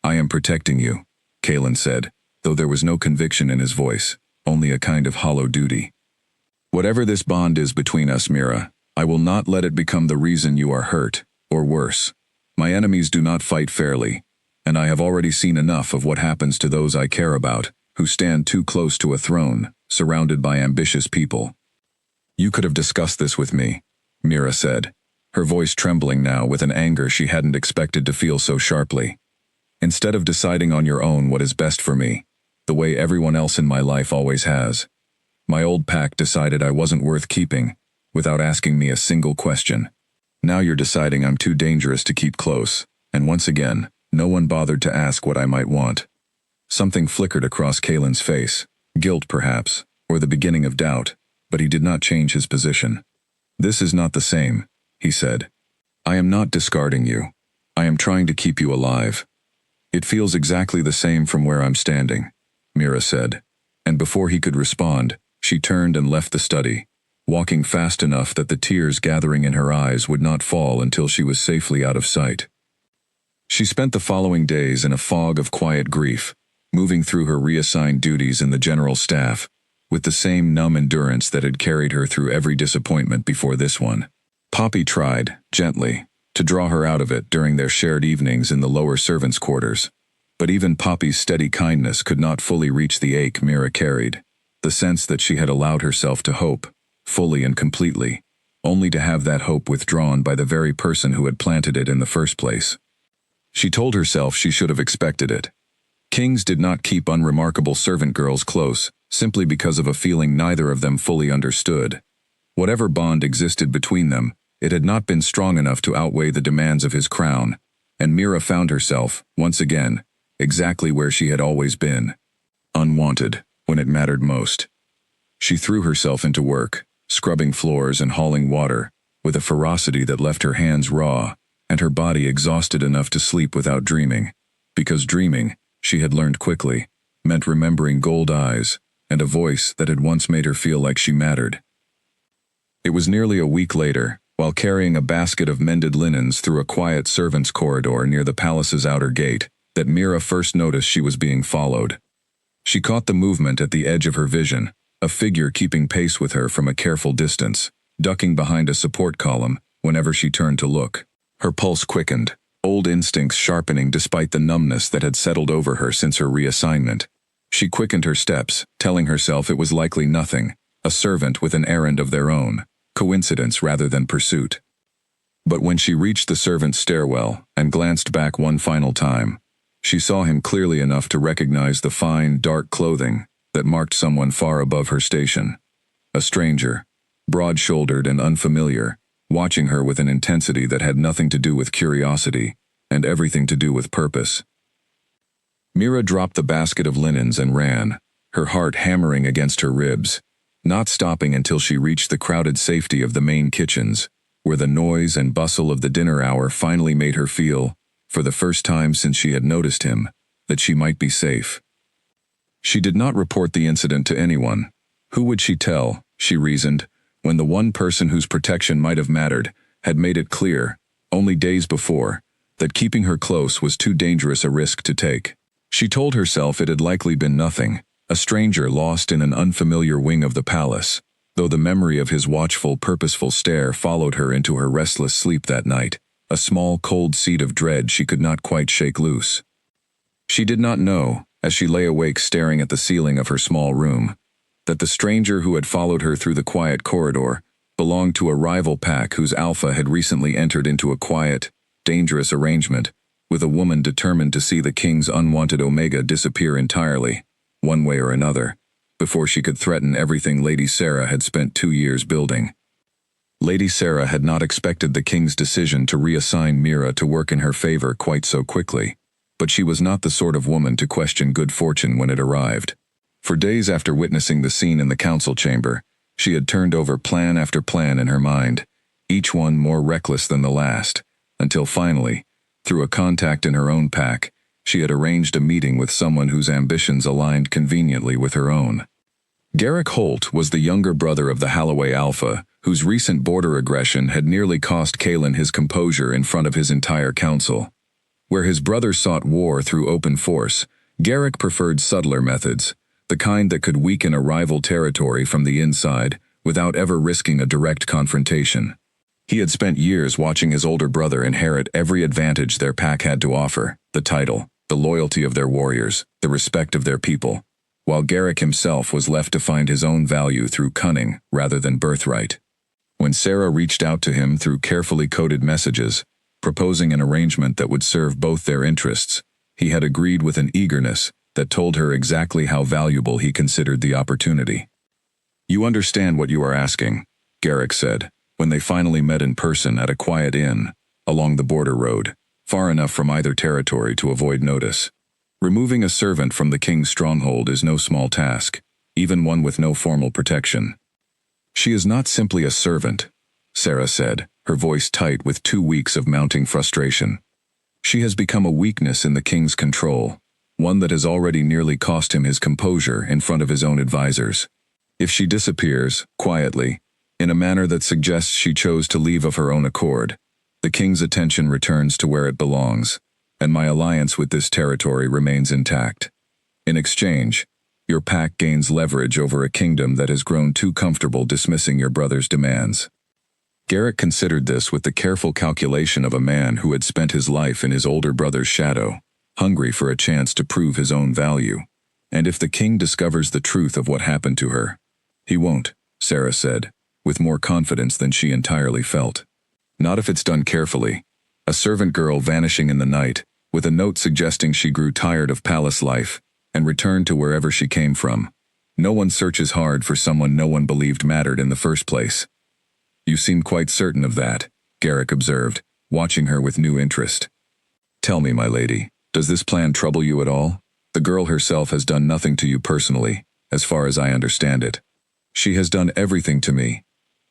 "I am protecting you," Kalen said, though there was no conviction in his voice, only a kind of hollow duty. "Whatever this bond is between us, Mira, I will not let it become the reason you are hurt, or worse. My enemies do not fight fairly, and I have already seen enough of what happens to those I care about, who stand too close to a throne, surrounded by ambitious people." "You could have discussed this with me," Mira said, her voice trembling now with an anger she hadn't expected to feel so sharply. "Instead of deciding on your own what is best for me, the way everyone else in my life always has. My old pack decided I wasn't worth keeping, without asking me a single question. Now you're deciding I'm too dangerous to keep close, and once again, no one bothered to ask what I might want." Something flickered across Kalen's face, guilt perhaps, or the beginning of doubt, but he did not change his position. "This is not the same," he said. "I am not discarding you. I am trying to keep you alive." "It feels exactly the same from where I'm standing," Mira said, and before he could respond, she turned and left the study, walking fast enough that the tears gathering in her eyes would not fall until she was safely out of sight. She spent the following days in a fog of quiet grief, moving through her reassigned duties in the general staff, with the same numb endurance that had carried her through every disappointment before this one. Poppy tried, gently, to draw her out of it during their shared evenings in the lower servants' quarters, but even Poppy's steady kindness could not fully reach the ache Mira carried, the sense that she had allowed herself to hope, fully and completely, only to have that hope withdrawn by the very person who had planted it in the first place. She told herself she should have expected it. Kings did not keep unremarkable servant girls close, simply because of a feeling neither of them fully understood. Whatever bond existed between them, it had not been strong enough to outweigh the demands of his crown, and Mira found herself, once again, exactly where she had always been. Unwanted, when it mattered most. She threw herself into work, scrubbing floors and hauling water, with a ferocity that left her hands raw, and her body exhausted enough to sleep without dreaming, because dreaming, she had learned quickly, meant remembering gold eyes, and a voice that had once made her feel like she mattered. It was nearly a week later, while carrying a basket of mended linens through a quiet servants' corridor near the palace's outer gate, that Mira first noticed she was being followed. She caught the movement at the edge of her vision, a figure keeping pace with her from a careful distance, ducking behind a support column whenever she turned to look. Her pulse quickened, old instincts sharpening despite the numbness that had settled over her since her reassignment. She quickened her steps, telling herself it was likely nothing, a servant with an errand of their own, coincidence rather than pursuit. But when she reached the servant's stairwell and glanced back one final time, she saw him clearly enough to recognize the fine, dark clothing that marked someone far above her station. A stranger, broad-shouldered and unfamiliar, watching her with an intensity that had nothing to do with curiosity and everything to do with purpose. Mira dropped the basket of linens and ran, her heart hammering against her ribs, not stopping until she reached the crowded safety of the main kitchens, where the noise and bustle of the dinner hour finally made her feel, for the first time since she had noticed him, that she might be safe. She did not report the incident to anyone. Who would she tell, she reasoned, when the one person whose protection might have mattered had made it clear, only days before, that keeping her close was too dangerous a risk to take. She told herself it had likely been nothing, a stranger lost in an unfamiliar wing of the palace, though the memory of his watchful, purposeful stare followed her into her restless sleep that night, a small, cold seed of dread she could not quite shake loose. She did not know, as she lay awake staring at the ceiling of her small room, that the stranger who had followed her through the quiet corridor belonged to a rival pack whose alpha had recently entered into a quiet, dangerous arrangement with a woman determined to see the king's unwanted Omega disappear entirely, one way or another, before she could threaten everything Lady Sarah had spent 2 years building. Lady Sarah had not expected the king's decision to reassign Mira to work in her favor quite so quickly, but she was not the sort of woman to question good fortune when it arrived. For days after witnessing the scene in the council chamber, she had turned over plan after plan in her mind, each one more reckless than the last, until finally, through a contact in her own pack, she had arranged a meeting with someone whose ambitions aligned conveniently with her own. Garrick Holt was the younger brother of the Holloway Alpha, whose recent border aggression had nearly cost Kalen his composure in front of his entire council. Where his brother sought war through open force, Garrick preferred subtler methods, the kind that could weaken a rival territory from the inside without ever risking a direct confrontation. He had spent years watching his older brother inherit every advantage their pack had to offer, the title, the loyalty of their warriors, the respect of their people, while Garrick himself was left to find his own value through cunning rather than birthright. When Sarah reached out to him through carefully coded messages, proposing an arrangement that would serve both their interests, he had agreed with an eagerness that told her exactly how valuable he considered the opportunity. "You understand what you are asking," Garrick said, when they finally met in person at a quiet inn, along the border road, far enough from either territory to avoid notice. "Removing a servant from the king's stronghold is no small task, even one with no formal protection." "She is not simply a servant," Sarah said, her voice tight with 2 weeks of mounting frustration. "She has become a weakness in the king's control, one that has already nearly cost him his composure in front of his own advisors. If she disappears, quietly, in a manner that suggests she chose to leave of her own accord, the king's attention returns to where it belongs, and my alliance with this territory remains intact. In exchange, your pack gains leverage over a kingdom that has grown too comfortable dismissing your brother's demands." Garrick considered this with the careful calculation of a man who had spent his life in his older brother's shadow, hungry for a chance to prove his own value. And if the king discovers the truth of what happened to her, "He won't," Sarah said, with more confidence than she entirely felt. "Not if it's done carefully." A servant girl vanishing in the night, with a note suggesting she grew tired of palace life and returned to wherever she came from. No one searches hard for someone no one believed mattered in the first place. "You seem quite certain of that," Garrick observed, watching her with new interest. "Tell me, my lady, does this plan trouble you at all? The girl herself has done nothing to you personally, as far as I understand it." "She has done everything to me,"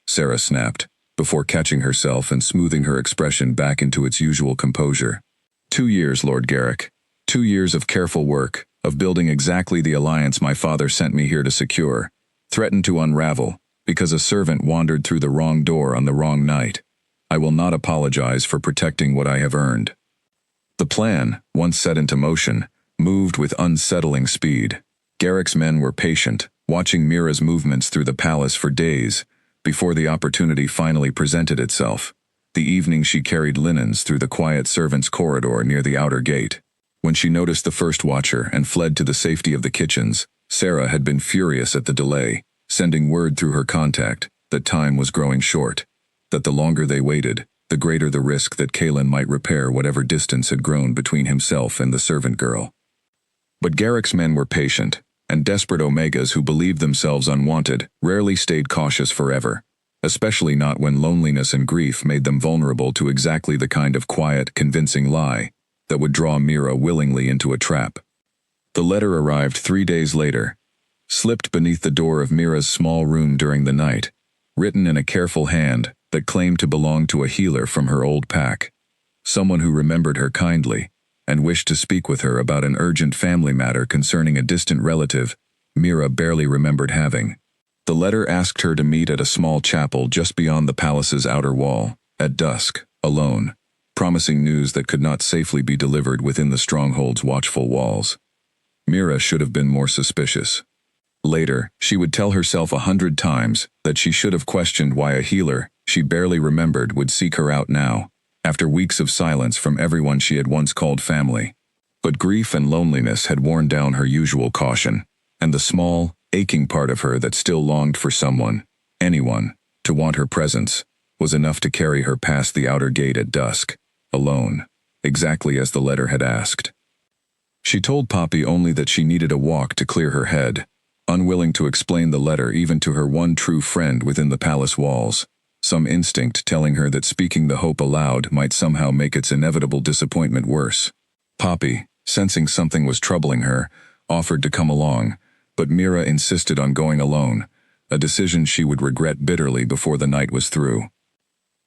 Sarah snapped, before catching herself and smoothing her expression back into its usual composure. 2 years, Lord Garrick. 2 years of careful work, of building exactly the alliance my father sent me here to secure, threatened to unravel, because a servant wandered through the wrong door on the wrong night. I will not apologize for protecting what I have earned." The plan, once set into motion, moved with unsettling speed. Garrick's men were patient, watching Mira's movements through the palace for days, before the opportunity finally presented itself, the evening she carried linens through the quiet servants' corridor near the outer gate. When she noticed the first watcher and fled to the safety of the kitchens, Sarah had been furious at the delay, sending word through her contact that time was growing short, that the longer they waited, the greater the risk that Kalen might repair whatever distance had grown between himself and the servant girl. But Garrick's men were patient, and desperate Omegas who believed themselves unwanted rarely stayed cautious forever. especially not when loneliness and grief made them vulnerable to exactly the kind of quiet, convincing lie that would draw Mira willingly into a trap. The letter arrived 3 days later, slipped beneath the door of Mira's small room during the night, written in a careful hand that claimed to belong to a healer from her old pack, someone who remembered her kindly and wished to speak with her about an urgent family matter concerning a distant relative Mira barely remembered having. The letter asked her to meet at a small chapel just beyond the palace's outer wall, at dusk, alone, promising news that could not safely be delivered within the stronghold's watchful walls. Mira should have been more suspicious. Later, she would tell herself 100 times that she should have questioned why a healer she barely remembered would seek her out now, after weeks of silence from everyone she had once called family. But grief and loneliness had worn down her usual caution, and the small, aching part of her that still longed for someone, anyone, to want her presence, was enough to carry her past the outer gate at dusk, alone, exactly as the letter had asked. She told Poppy only that she needed a walk to clear her head, unwilling to explain the letter even to her one true friend within the palace walls, some instinct telling her that speaking the hope aloud might somehow make its inevitable disappointment worse. Poppy, sensing something was troubling her, offered to come along, but Mira insisted on going alone, a decision she would regret bitterly before the night was through.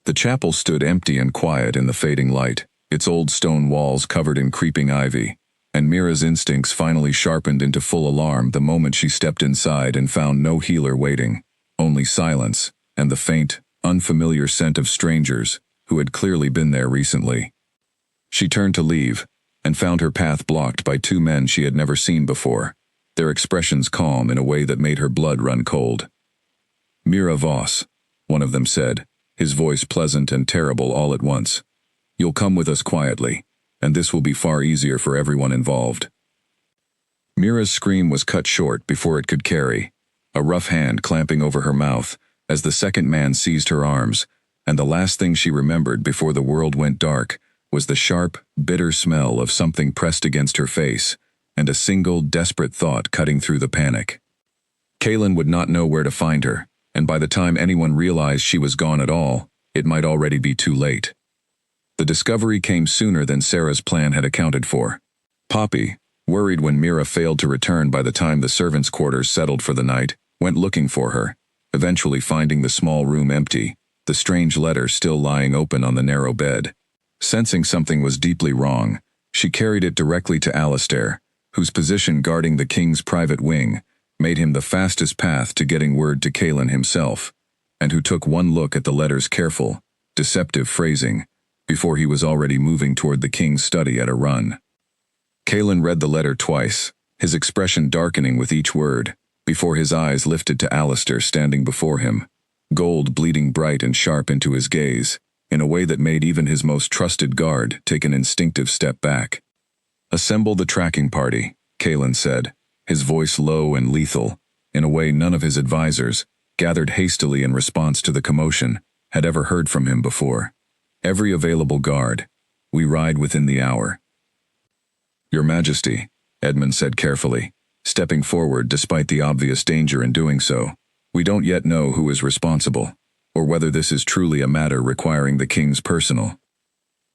The chapel stood empty and quiet in the fading light, its old stone walls covered in creeping ivy, and Mira's instincts finally sharpened into full alarm the moment she stepped inside and found no healer waiting, only silence, and the faint, unfamiliar scent of strangers who had clearly been there recently. She turned to leave, and found her path blocked by 2 men she had never seen before, their expressions calm in a way that made her blood run cold. "Mira Voss," one of them said, his voice pleasant and terrible all at once. "You'll come with us quietly, and this will be far easier for everyone involved." Mira's scream was cut short before it could carry, a rough hand clamping over her mouth as the second man seized her arms, and the last thing she remembered before the world went dark was the sharp, bitter smell of something pressed against her face, and a single, desperate thought cutting through the panic. Kaylin would not know where to find her, and by the time anyone realized she was gone at all, it might already be too late. The discovery came sooner than Sarah's plan had accounted for. Poppy, worried when Mira failed to return by the time the servants' quarters settled for the night, went looking for her, eventually finding the small room empty, the strange letter still lying open on the narrow bed. Sensing something was deeply wrong, she carried it directly to Alistair, whose position guarding the king's private wing made him the fastest path to getting word to Kaylin himself, and who took one look at the letter's careful, deceptive phrasing before he was already moving toward the king's study at a run. Kaylin read the letter twice, his expression darkening with each word, before his eyes lifted to Alistair standing before him, gold bleeding bright and sharp into his gaze, in a way that made even his most trusted guard take an instinctive step back. "Assemble the tracking party," Kaylin said, his voice low and lethal, in a way none of his advisors, gathered hastily in response to the commotion, had ever heard from him before. "Every available guard. We ride within the hour." "Your Majesty," Edmund said carefully, stepping forward despite the obvious danger in doing so, "we don't yet know who is responsible, or whether this is truly a matter requiring the king's personal."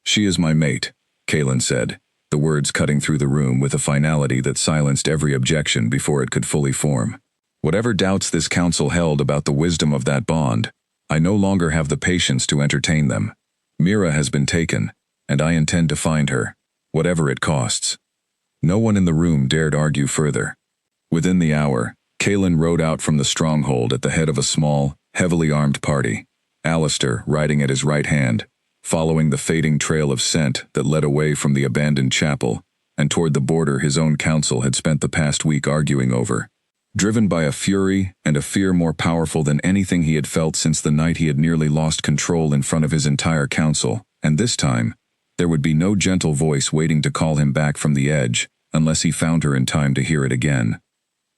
"She is my mate," Kaylin said, the words cutting through the room with a finality that silenced every objection before it could fully form. "Whatever doubts this council held about the wisdom of that bond, I no longer have the patience to entertain them. Mira has been taken, and I intend to find her, whatever it costs." No one in the room dared argue further. Within the hour, Kaylin rode out from the stronghold at the head of a small, heavily armed party, Alistair riding at his right hand, following the fading trail of scent that led away from the abandoned chapel and toward the border his own council had spent the past week arguing over. Driven by a fury and a fear more powerful than anything he had felt since the night he had nearly lost control in front of his entire council, and this time, there would be no gentle voice waiting to call him back from the edge unless he found her in time to hear it again.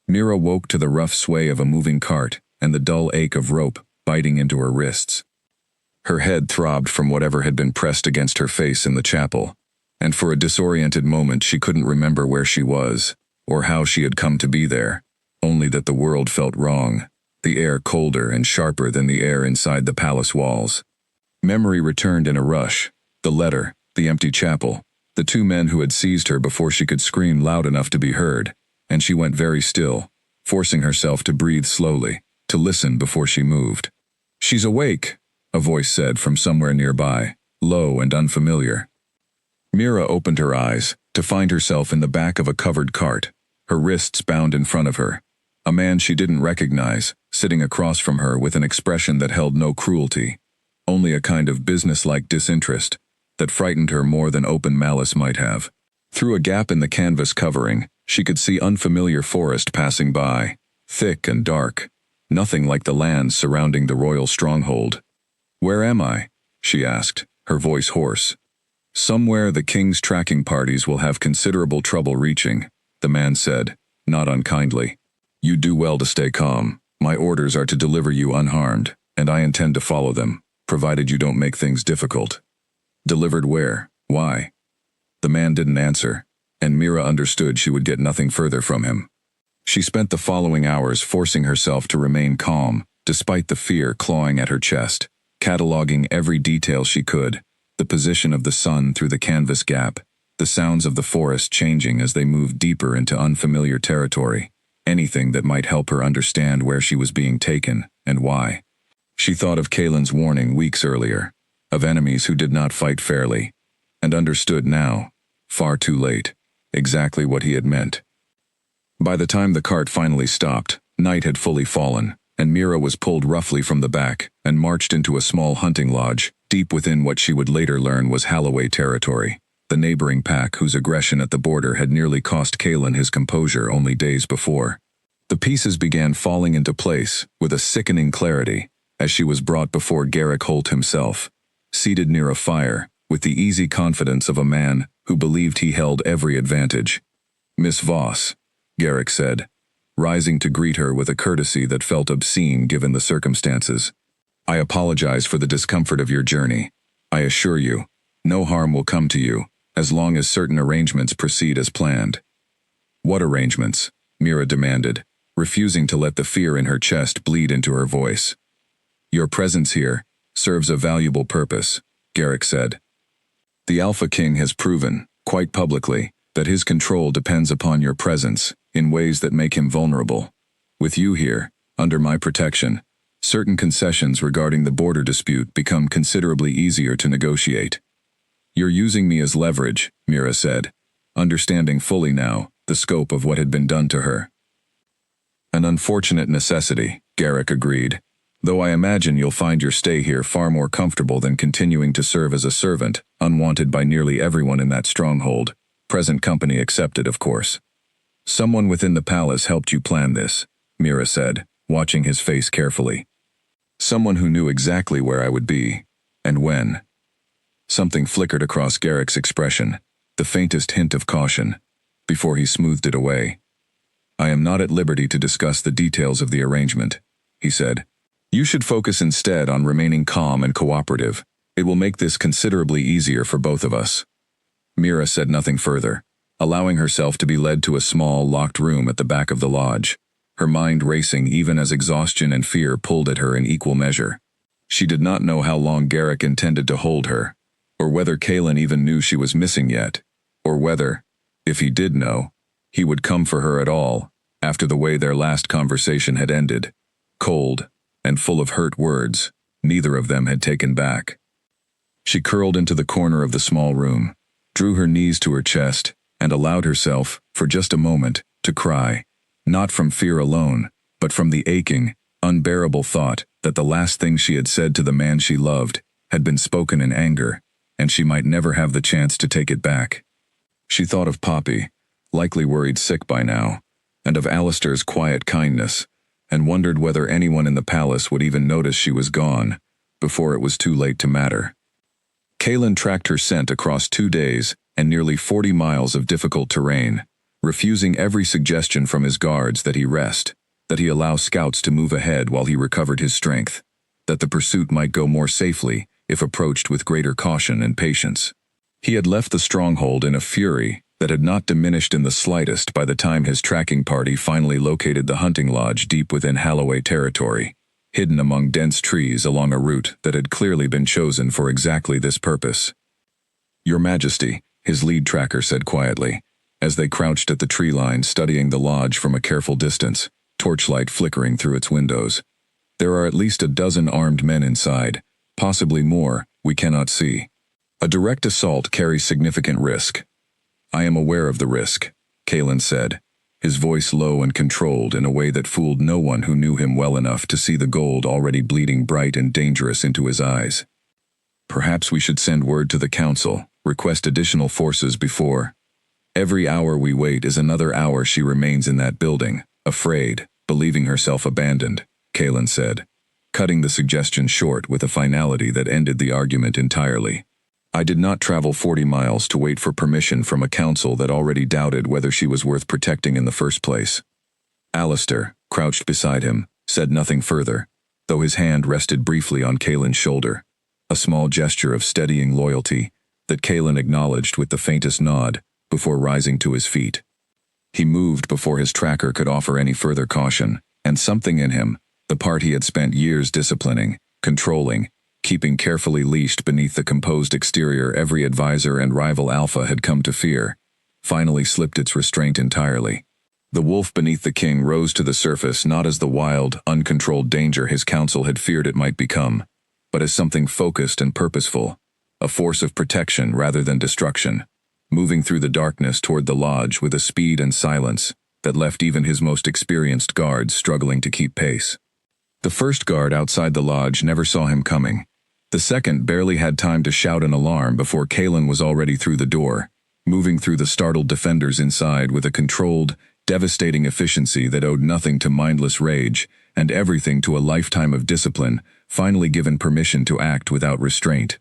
Mira woke to the rough sway of a moving cart and the dull ache of rope biting into her wrists. Her head throbbed from whatever had been pressed against her face in the chapel, and for a disoriented moment she couldn't remember where she was, or how she had come to be there, only that the world felt wrong, the air colder and sharper than the air inside the palace walls. Memory returned in a rush. The letter, the empty chapel, the two men who had seized her before she could scream loud enough to be heard, and she went very still, forcing herself to breathe slowly, to listen before she moved. "She's awake," a voice said from somewhere nearby, low and unfamiliar. Mira opened her eyes, to find herself in the back of a covered cart, her wrists bound in front of her. A man she didn't recognize, sitting across from her with an expression that held no cruelty, only a kind of businesslike disinterest that frightened her more than open malice might have. Through a gap in the canvas covering, she could see unfamiliar forest passing by, thick and dark, nothing like the lands surrounding the royal stronghold. "Where am I?" she asked, her voice hoarse. "Somewhere the king's tracking parties will have considerable trouble reaching," the man said, not unkindly. "You do well to stay calm. My orders are to deliver you unharmed, and I intend to follow them, provided you don't make things difficult." Delivered where? Why? The man didn't answer, and Mira understood she would get nothing further from him. She spent the following hours forcing herself to remain calm, despite the fear clawing at her chest, cataloging every detail she could, the position of the sun through the canvas gap, the sounds of the forest changing as they moved deeper into unfamiliar territory, anything that might help her understand where she was being taken and why. She thought of Kaelin's warning weeks earlier, of enemies who did not fight fairly, and understood now, far too late, exactly what he had meant. By the time the cart finally stopped, night had fully fallen, and Mira was pulled roughly from the back and marched into a small hunting lodge, deep within what she would later learn was Holloway territory, the neighboring pack whose aggression at the border had nearly cost Kaelin his composure only days before. The pieces began falling into place, with a sickening clarity, as she was brought before Garrick Holt himself, seated near a fire, with the easy confidence of a man who believed he held every advantage. "Miss Voss," Garrick said, rising to greet her with a courtesy that felt obscene given the circumstances. "I apologize for the discomfort of your journey. I assure you, no harm will come to you, as long as certain arrangements proceed as planned." "What arrangements?" Mira demanded, refusing to let the fear in her chest bleed into her voice. "Your presence here serves a valuable purpose," Garrick said. "The Alpha King has proven, quite publicly, that his control depends upon your presence, in ways that make him vulnerable. With you here, under my protection, certain concessions regarding the border dispute become considerably easier to negotiate." "You're using me as leverage," Mira said, understanding fully now the scope of what had been done to her. "An unfortunate necessity," Garrick agreed, "though I imagine you'll find your stay here far more comfortable than continuing to serve as a servant, unwanted by nearly everyone in that stronghold, present company excepted, of course." "Someone within the palace helped you plan this," Mira said, watching his face carefully. "Someone who knew exactly where I would be, and when." Something flickered across Garrick's expression, the faintest hint of caution, before he smoothed it away. "I am not at liberty to discuss the details of the arrangement," he said. "You should focus instead on remaining calm and cooperative. It will make this considerably easier for both of us." Mira said nothing further, allowing herself to be led to a small, locked room at the back of the lodge, her mind racing even as exhaustion and fear pulled at her in equal measure. She did not know how long Garrick intended to hold her, or whether Kaelin even knew she was missing yet, or whether, if he did know, he would come for her at all, after the way their last conversation had ended, cold and full of hurt words neither of them had taken back. She curled into the corner of the small room, drew her knees to her chest, and allowed herself, for just a moment, to cry, not from fear alone, but from the aching, unbearable thought that the last thing she had said to the man she loved had been spoken in anger, and she might never have the chance to take it back. She thought of Poppy, likely worried sick by now, and of Alistair's quiet kindness, and wondered whether anyone in the palace would even notice she was gone, before it was too late to matter. Kaelin tracked her scent across 2 days and nearly 40 miles of difficult terrain, refusing every suggestion from his guards that he rest, that he allow scouts to move ahead while he recovered his strength, that the pursuit might go more safely if approached with greater caution and patience. He had left the stronghold in a fury that had not diminished in the slightest by the time his tracking party finally located the hunting lodge deep within Halloway territory, hidden among dense trees along a route that had clearly been chosen for exactly this purpose. "Your Majesty," his lead tracker said quietly, as they crouched at the tree line studying the lodge from a careful distance, torchlight flickering through its windows. "There are at least a dozen armed men inside, possibly more, we cannot see. A direct assault carries significant risk." "I am aware of the risk," Kalen said, his voice low and controlled in a way that fooled no one who knew him well enough to see the gold already bleeding bright and dangerous into his eyes. "Perhaps we should send word to the council, request additional forces before. Every hour we wait is another hour she remains in that building, afraid, believing herself abandoned," Kalen said, cutting the suggestion short with a finality that ended the argument entirely. "I did not travel 40 miles to wait for permission from a council that already doubted whether she was worth protecting in the first place." Alistair, crouched beside him, said nothing further, though his hand rested briefly on Kalen's shoulder, a small gesture of steadying loyalty that Kalen acknowledged with the faintest nod before rising to his feet. He moved before his tracker could offer any further caution, and something in him, the part he had spent years disciplining, controlling, keeping carefully leashed beneath the composed exterior every advisor and rival alpha had come to fear, finally slipped its restraint entirely. The wolf beneath the king rose to the surface not as the wild, uncontrolled danger his council had feared it might become, but as something focused and purposeful, a force of protection rather than destruction, moving through the darkness toward the lodge with a speed and silence that left even his most experienced guards struggling to keep pace. The first guard outside the lodge never saw him coming. The second barely had time to shout an alarm before Kalen was already through the door, moving through the startled defenders inside with a controlled, devastating efficiency that owed nothing to mindless rage and everything to a lifetime of discipline, finally given permission to act without restraint.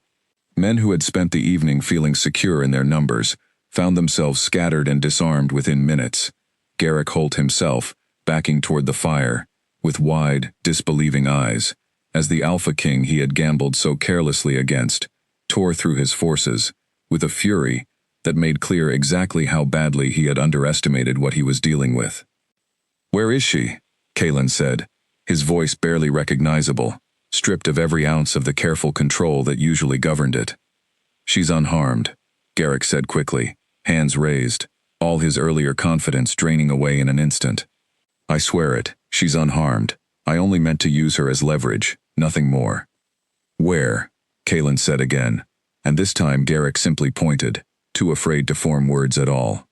Men who had spent the evening feeling secure in their numbers found themselves scattered and disarmed within minutes. Garrick Holt himself, backing toward the fire, with wide, disbelieving eyes, as the Alpha King he had gambled so carelessly against, tore through his forces, with a fury that made clear exactly how badly he had underestimated what he was dealing with. "Where is she?" Kalen said, his voice barely recognizable, stripped of every ounce of the careful control that usually governed it. "She's unharmed," Garrick said quickly, hands raised, all his earlier confidence draining away in an instant. "I swear it, she's unharmed. I only meant to use her as leverage, nothing more." "Where?" Kalen said again, and this time Garrick simply pointed, too afraid to form words at all.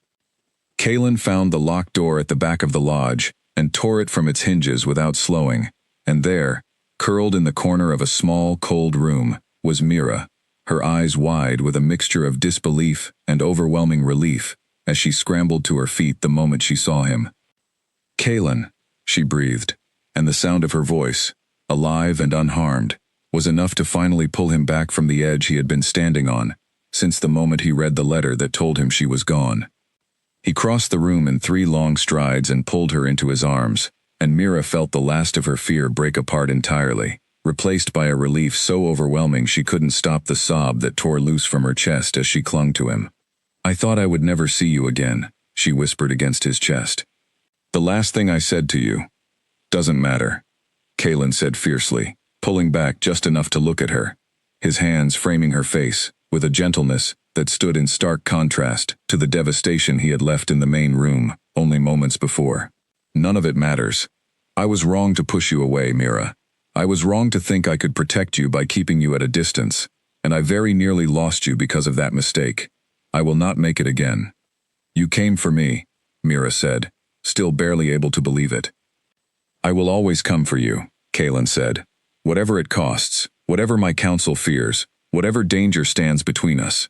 Kalen found the locked door at the back of the lodge and tore it from its hinges without slowing, and there, curled in the corner of a small, cold room, was Mira, her eyes wide with a mixture of disbelief and overwhelming relief as she scrambled to her feet the moment she saw him. "Kalen," she breathed, and the sound of her voice, alive and unharmed, was enough to finally pull him back from the edge he had been standing on, since the moment he read the letter that told him she was gone. He crossed the room in 3 long strides and pulled her into his arms, and Mira felt the last of her fear break apart entirely, replaced by a relief so overwhelming she couldn't stop the sob that tore loose from her chest as she clung to him. "I thought I would never see you again," she whispered against his chest. "The last thing I said to you." "Doesn't matter," Kalen said fiercely, pulling back just enough to look at her, his hands framing her face with a gentleness that stood in stark contrast to the devastation he had left in the main room only moments before. "None of it matters. I was wrong to push you away, Mira. I was wrong to think I could protect you by keeping you at a distance, and I very nearly lost you because of that mistake. I will not make it again." "You came for me," Mira said, still barely able to believe it. "I will always come for you," Kalen said. "Whatever it costs, whatever my council fears, whatever danger stands between us.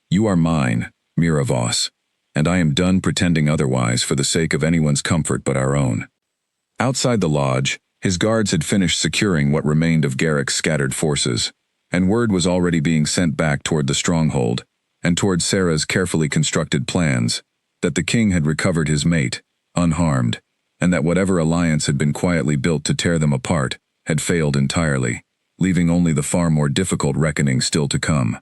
You are mine, Mira Voss, and I am done pretending otherwise for the sake of anyone's comfort but our own." Outside the lodge, his guards had finished securing what remained of Garrick's scattered forces, and word was already being sent back toward the stronghold, and toward Sarah's carefully constructed plans, that the king had recovered his mate, unharmed, and that whatever alliance had been quietly built to tear them apart had failed entirely, leaving only the far more difficult reckoning still to come.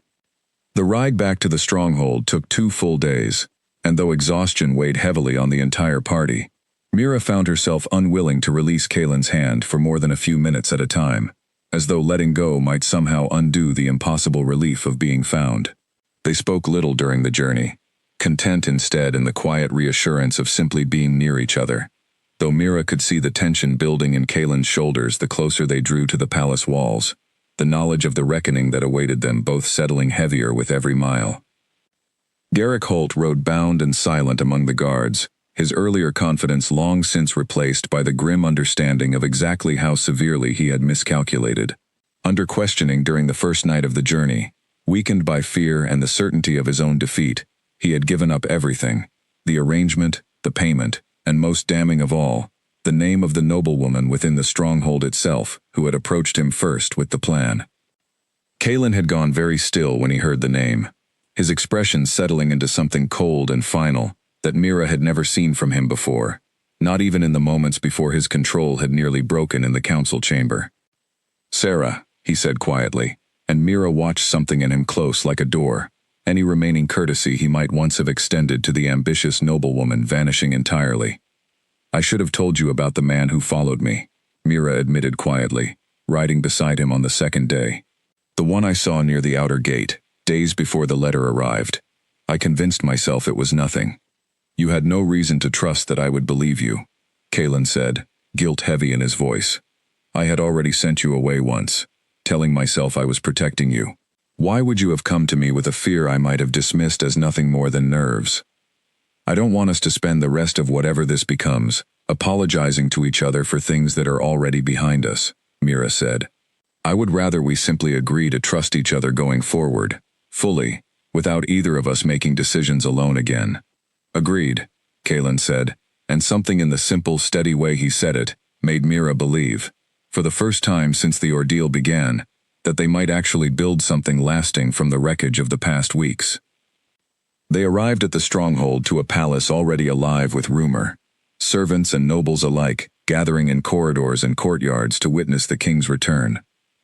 The ride back to the stronghold took 2 full days, and though exhaustion weighed heavily on the entire party, Mira found herself unwilling to release Kalen's hand for more than a few minutes at a time, as though letting go might somehow undo the impossible relief of being found. They spoke little during the journey, content instead in the quiet reassurance of simply being near each other, though Mira could see the tension building in Kalen's shoulders the closer they drew to the palace walls, the knowledge of the reckoning that awaited them both settling heavier with every mile. Garrick Holt rode bound and silent among the guards, his earlier confidence long since replaced by the grim understanding of exactly how severely he had miscalculated. Under questioning during the first night of the journey, weakened by fear and the certainty of his own defeat, he had given up everything: the arrangement, the payment, and most damning of all, the name of the noblewoman within the stronghold itself who had approached him first with the plan. Kalen had gone very still when he heard the name, his expression settling into something cold and final that Mira had never seen from him before, not even in the moments before his control had nearly broken in the council chamber. "Sarah," he said quietly, and Mira watched something in him close like a door, any remaining courtesy he might once have extended to the ambitious noblewoman vanishing entirely. "I should have told you about the man who followed me," Mira admitted quietly, riding beside him on the second day. "The one I saw near the outer gate, days before the letter arrived. I convinced myself it was nothing." "You had no reason to trust that I would believe you," Kalen said, guilt heavy in his voice. "I had already sent you away once, telling myself I was protecting you. Why would you have come to me with a fear I might have dismissed as nothing more than nerves? I don't want us to spend the rest of whatever this becomes, apologizing to each other for things that are already behind us," Mira said. "I would rather we simply agree to trust each other going forward, fully, without either of us making decisions alone again." "Agreed," Kalen said, and something in the simple, steady way he said it made Mira believe, for the first time since the ordeal began, that they might actually build something lasting from the wreckage of the past weeks. They arrived at the stronghold to a palace already alive with rumor, servants and nobles alike gathering in corridors and courtyards to witness the king's return,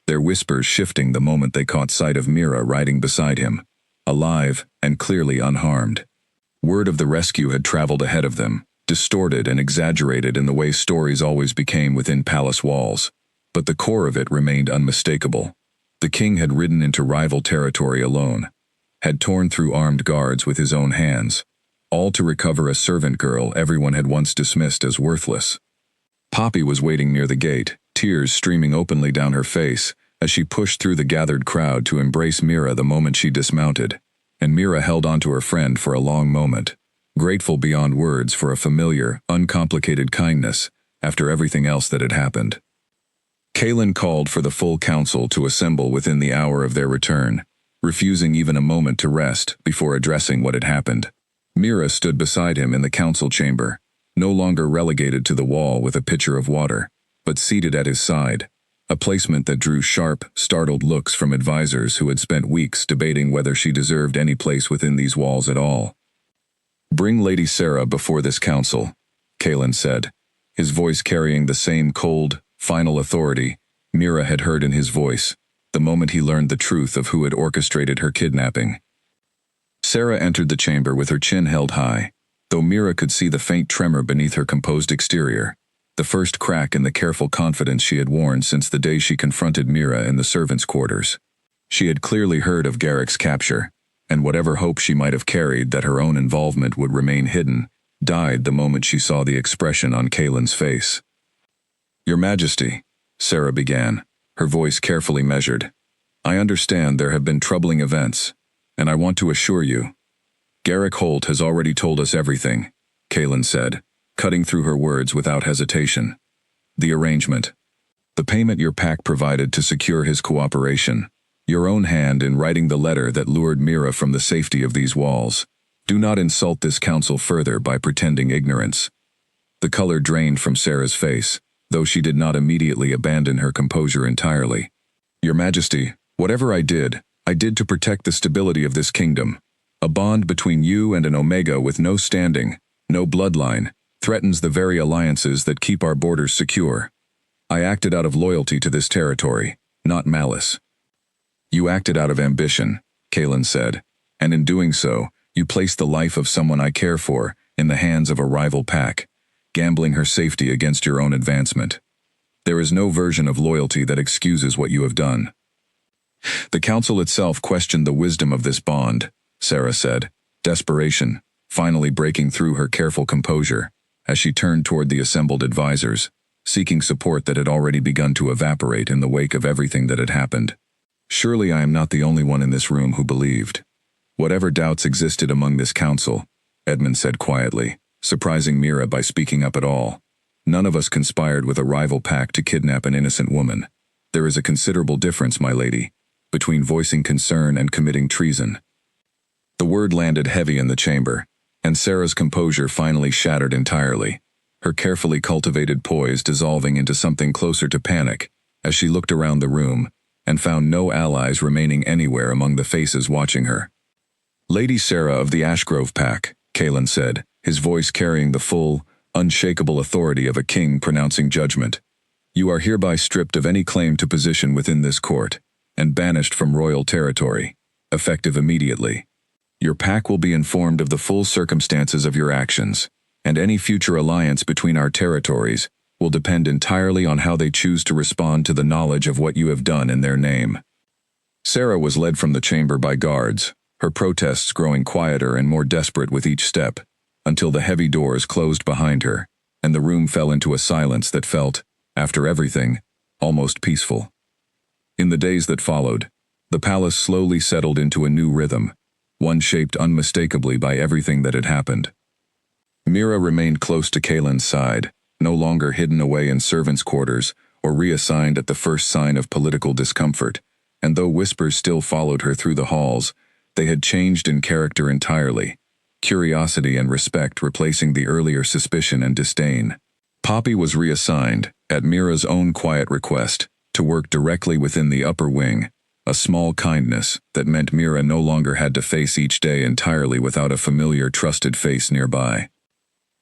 their whispers shifting the moment they caught sight of Mira riding beside him, alive and clearly unharmed. Word of the rescue had traveled ahead of them, distorted and exaggerated in the way stories always became within palace walls, but the core of it remained unmistakable. The king had ridden into rival territory alone, had torn through armed guards with his own hands, all to recover a servant girl everyone had once dismissed as worthless. Poppy was waiting near the gate, tears streaming openly down her face as she pushed through the gathered crowd to embrace Mira the moment she dismounted, and Mira held onto her friend for a long moment, grateful beyond words for a familiar, uncomplicated kindness after everything else that had happened. Kalen called for the full council to assemble within the hour of their return, refusing even a moment to rest before addressing what had happened. Mira stood beside him in the council chamber, no longer relegated to the wall with a pitcher of water, but seated at his side, a placement that drew sharp, startled looks from advisors who had spent weeks debating whether she deserved any place within these walls at all. "Bring Lady Sarah before this council," Kalen said, his voice carrying the same cold, final authority Mira had heard in his voice the moment he learned the truth of who had orchestrated her kidnapping. Sarah entered the chamber with her chin held high, though Mira could see the faint tremor beneath her composed exterior, the first crack in the careful confidence she had worn since the day she confronted Mira in the servants' quarters. She had clearly heard of Garrick's capture, and whatever hope she might have carried that her own involvement would remain hidden died the moment she saw the expression on Kalen's face. "Your Majesty," Sarah began, her voice carefully measured, "I understand there have been troubling events, and I want to assure you—" "Garrick Holt has already told us everything," Kalen said, cutting through her words without hesitation. "The arrangement, the payment your pack provided to secure his cooperation, your own hand in writing the letter that lured Mira from the safety of these walls. Do not insult this council further by pretending ignorance." The color drained from Sarah's face, though she did not immediately abandon her composure entirely. "Your Majesty, whatever I did to protect the stability of this kingdom. A bond between you and an Omega with no standing, no bloodline, threatens the very alliances that keep our borders secure. I acted out of loyalty to this territory, not malice." "You acted out of ambition," Kalen said, "and in doing so, You place the life of someone I care for in the hands of a rival pack, gambling her safety against your own advancement. There is no version of loyalty that excuses what you have done. The council itself questioned the wisdom of this bond, Sarah said, desperation finally breaking through her careful composure as she turned toward the assembled advisors, seeking support that had already begun to evaporate in the wake of everything that had happened. Surely I am not the only one in this room who believed. Whatever doubts existed among this council, Edmund said quietly, surprising Mira by speaking up at all. None of us conspired with a rival pack to kidnap an innocent woman. There is a considerable difference, my lady, between voicing concern and committing treason. The word landed heavy in the chamber, and Sarah's composure finally shattered entirely, her carefully cultivated poise dissolving into something closer to panic as she looked around the room and found no allies remaining anywhere among the faces watching her. Lady Sarah of the Ashgrove pack, Kalen said, his voice carrying the full, unshakable authority of a king pronouncing judgment. You are hereby stripped of any claim to position within this court and banished from royal territory, effective immediately. Your pack will be informed of the full circumstances of your actions, and any future alliance between our territories will depend entirely on how they choose to respond to the knowledge of what you have done in their name. Sarah was led from the chamber by guards, her protests growing quieter and more desperate with each step, until the heavy doors closed behind her, and the room fell into a silence that felt, after everything, almost peaceful. In the days that followed, the palace slowly settled into a new rhythm, one shaped unmistakably by everything that had happened. Mira remained close to Kalen's side, no longer hidden away in servants' quarters or reassigned at the first sign of political discomfort, and though whispers still followed her through the halls, they had changed in character entirely, curiosity and respect replacing the earlier suspicion and disdain. Poppy was reassigned, at Mira's own quiet request, to work directly within the upper wing, a small kindness that meant Mira no longer had to face each day entirely without a familiar, trusted face nearby.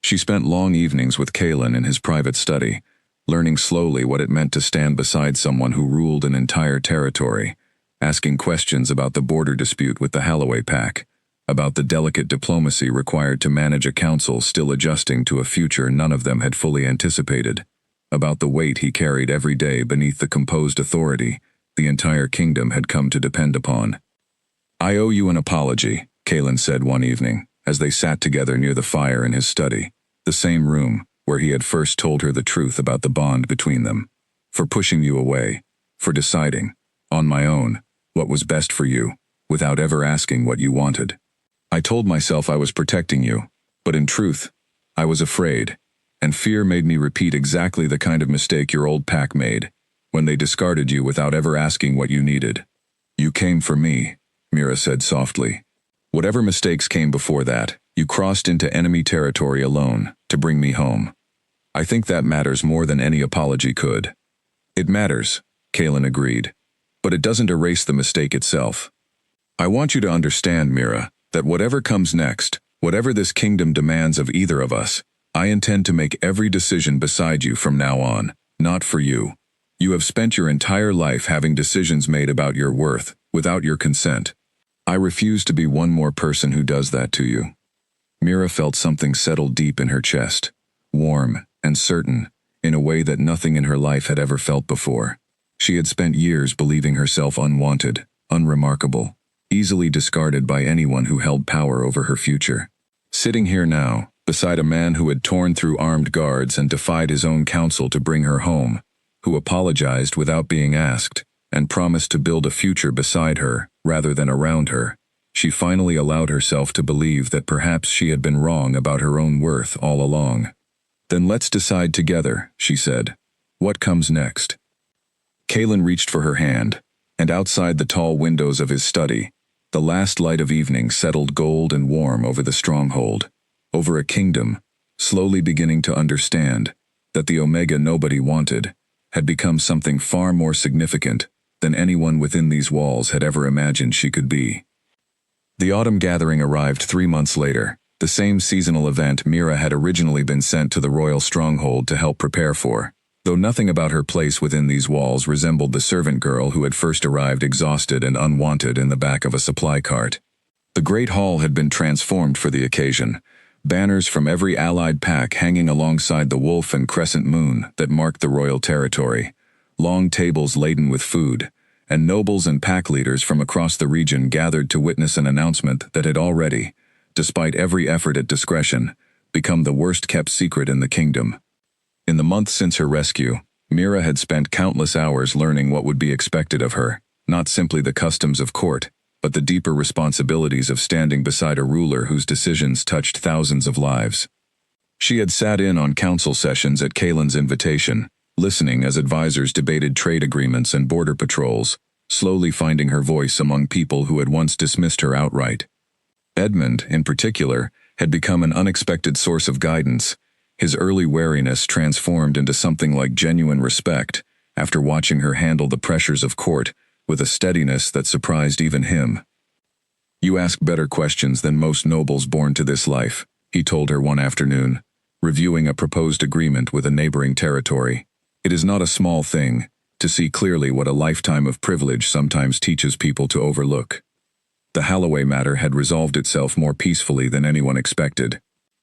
She spent long evenings with Kalen in his private study, learning slowly what it meant to stand beside someone who ruled an entire territory, asking questions about the border dispute with the Halloway pack, about the delicate diplomacy required to manage a council still adjusting to a future none of them had fully anticipated, about the weight he carried every day beneath the composed authority the entire kingdom had come to depend upon. I owe you an apology, Kalen said one evening, as they sat together near the fire in his study, the same room where he had first told her the truth about the bond between them, for pushing you away, for deciding, on my own, what was best for you, without ever asking what you wanted. I told myself I was protecting you, but in truth, I was afraid, and fear made me repeat exactly the kind of mistake your old pack made, when they discarded you without ever asking what you needed. You came for me, Mira said softly. Whatever mistakes came before that, you crossed into enemy territory alone to bring me home. I think that matters more than any apology could. It matters, Kalen agreed, but it doesn't erase the mistake itself. I want you to understand, Mira, that whatever comes next, whatever this kingdom demands of either of us, I intend to make every decision beside you from now on, not for you. You have spent your entire life having decisions made about your worth, without your consent. I refuse to be one more person who does that to you. Mira felt something settle deep in her chest, warm and certain, in a way that nothing in her life had ever felt before. She had spent years believing herself unwanted, unremarkable, easily discarded by anyone who held power over her future. Sitting here now, beside a man who had torn through armed guards and defied his own council to bring her home, who apologized without being asked, and promised to build a future beside her, rather than around her, she finally allowed herself to believe that perhaps she had been wrong about her own worth all along. Then let's decide together, she said. What comes next? Kalen reached for her hand, and outside the tall windows of his study, the last light of evening settled gold and warm over the stronghold, over a kingdom, slowly beginning to understand that the Omega nobody wanted had become something far more significant than anyone within these walls had ever imagined she could be. The autumn gathering arrived 3 months later, the same seasonal event Mira had originally been sent to the royal stronghold to help prepare for, though nothing about her place within these walls resembled the servant girl who had first arrived exhausted and unwanted in the back of a supply cart. The great hall had been transformed for the occasion, banners from every allied pack hanging alongside the wolf and crescent moon that marked the royal territory, long tables laden with food, and nobles and pack leaders from across the region gathered to witness an announcement that had already, despite every effort at discretion, become the worst-kept secret in the kingdom. In the months since her rescue, Mira had spent countless hours learning what would be expected of her, not simply the customs of court, but the deeper responsibilities of standing beside a ruler whose decisions touched thousands of lives. She had sat in on council sessions at Kaelin's invitation, listening as advisors debated trade agreements and border patrols, slowly finding her voice among people who had once dismissed her outright. Edmund, in particular, had become an unexpected source of guidance, his early wariness transformed into something like genuine respect after watching her handle the pressures of court with a steadiness that surprised even him. "You ask better questions than most nobles born to this life," he told her one afternoon, reviewing a proposed agreement with a neighboring territory. "It is not a small thing to see clearly what a lifetime of privilege sometimes teaches people to overlook." The Holloway matter had resolved itself more peacefully than anyone expected.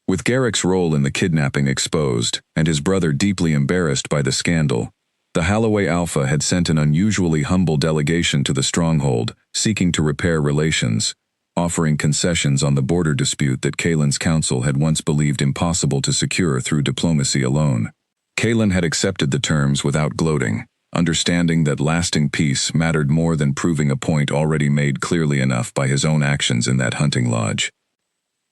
With Garrick's role in the kidnapping exposed, and his brother deeply embarrassed by the scandal, the Holloway Alpha had sent an unusually humble delegation to the stronghold, seeking to repair relations, offering concessions on the border dispute that Kaelin's council had once believed impossible to secure through diplomacy alone. Kaelin had accepted the terms without gloating, understanding that lasting peace mattered more than proving a point already made clearly enough by his own actions in that hunting lodge.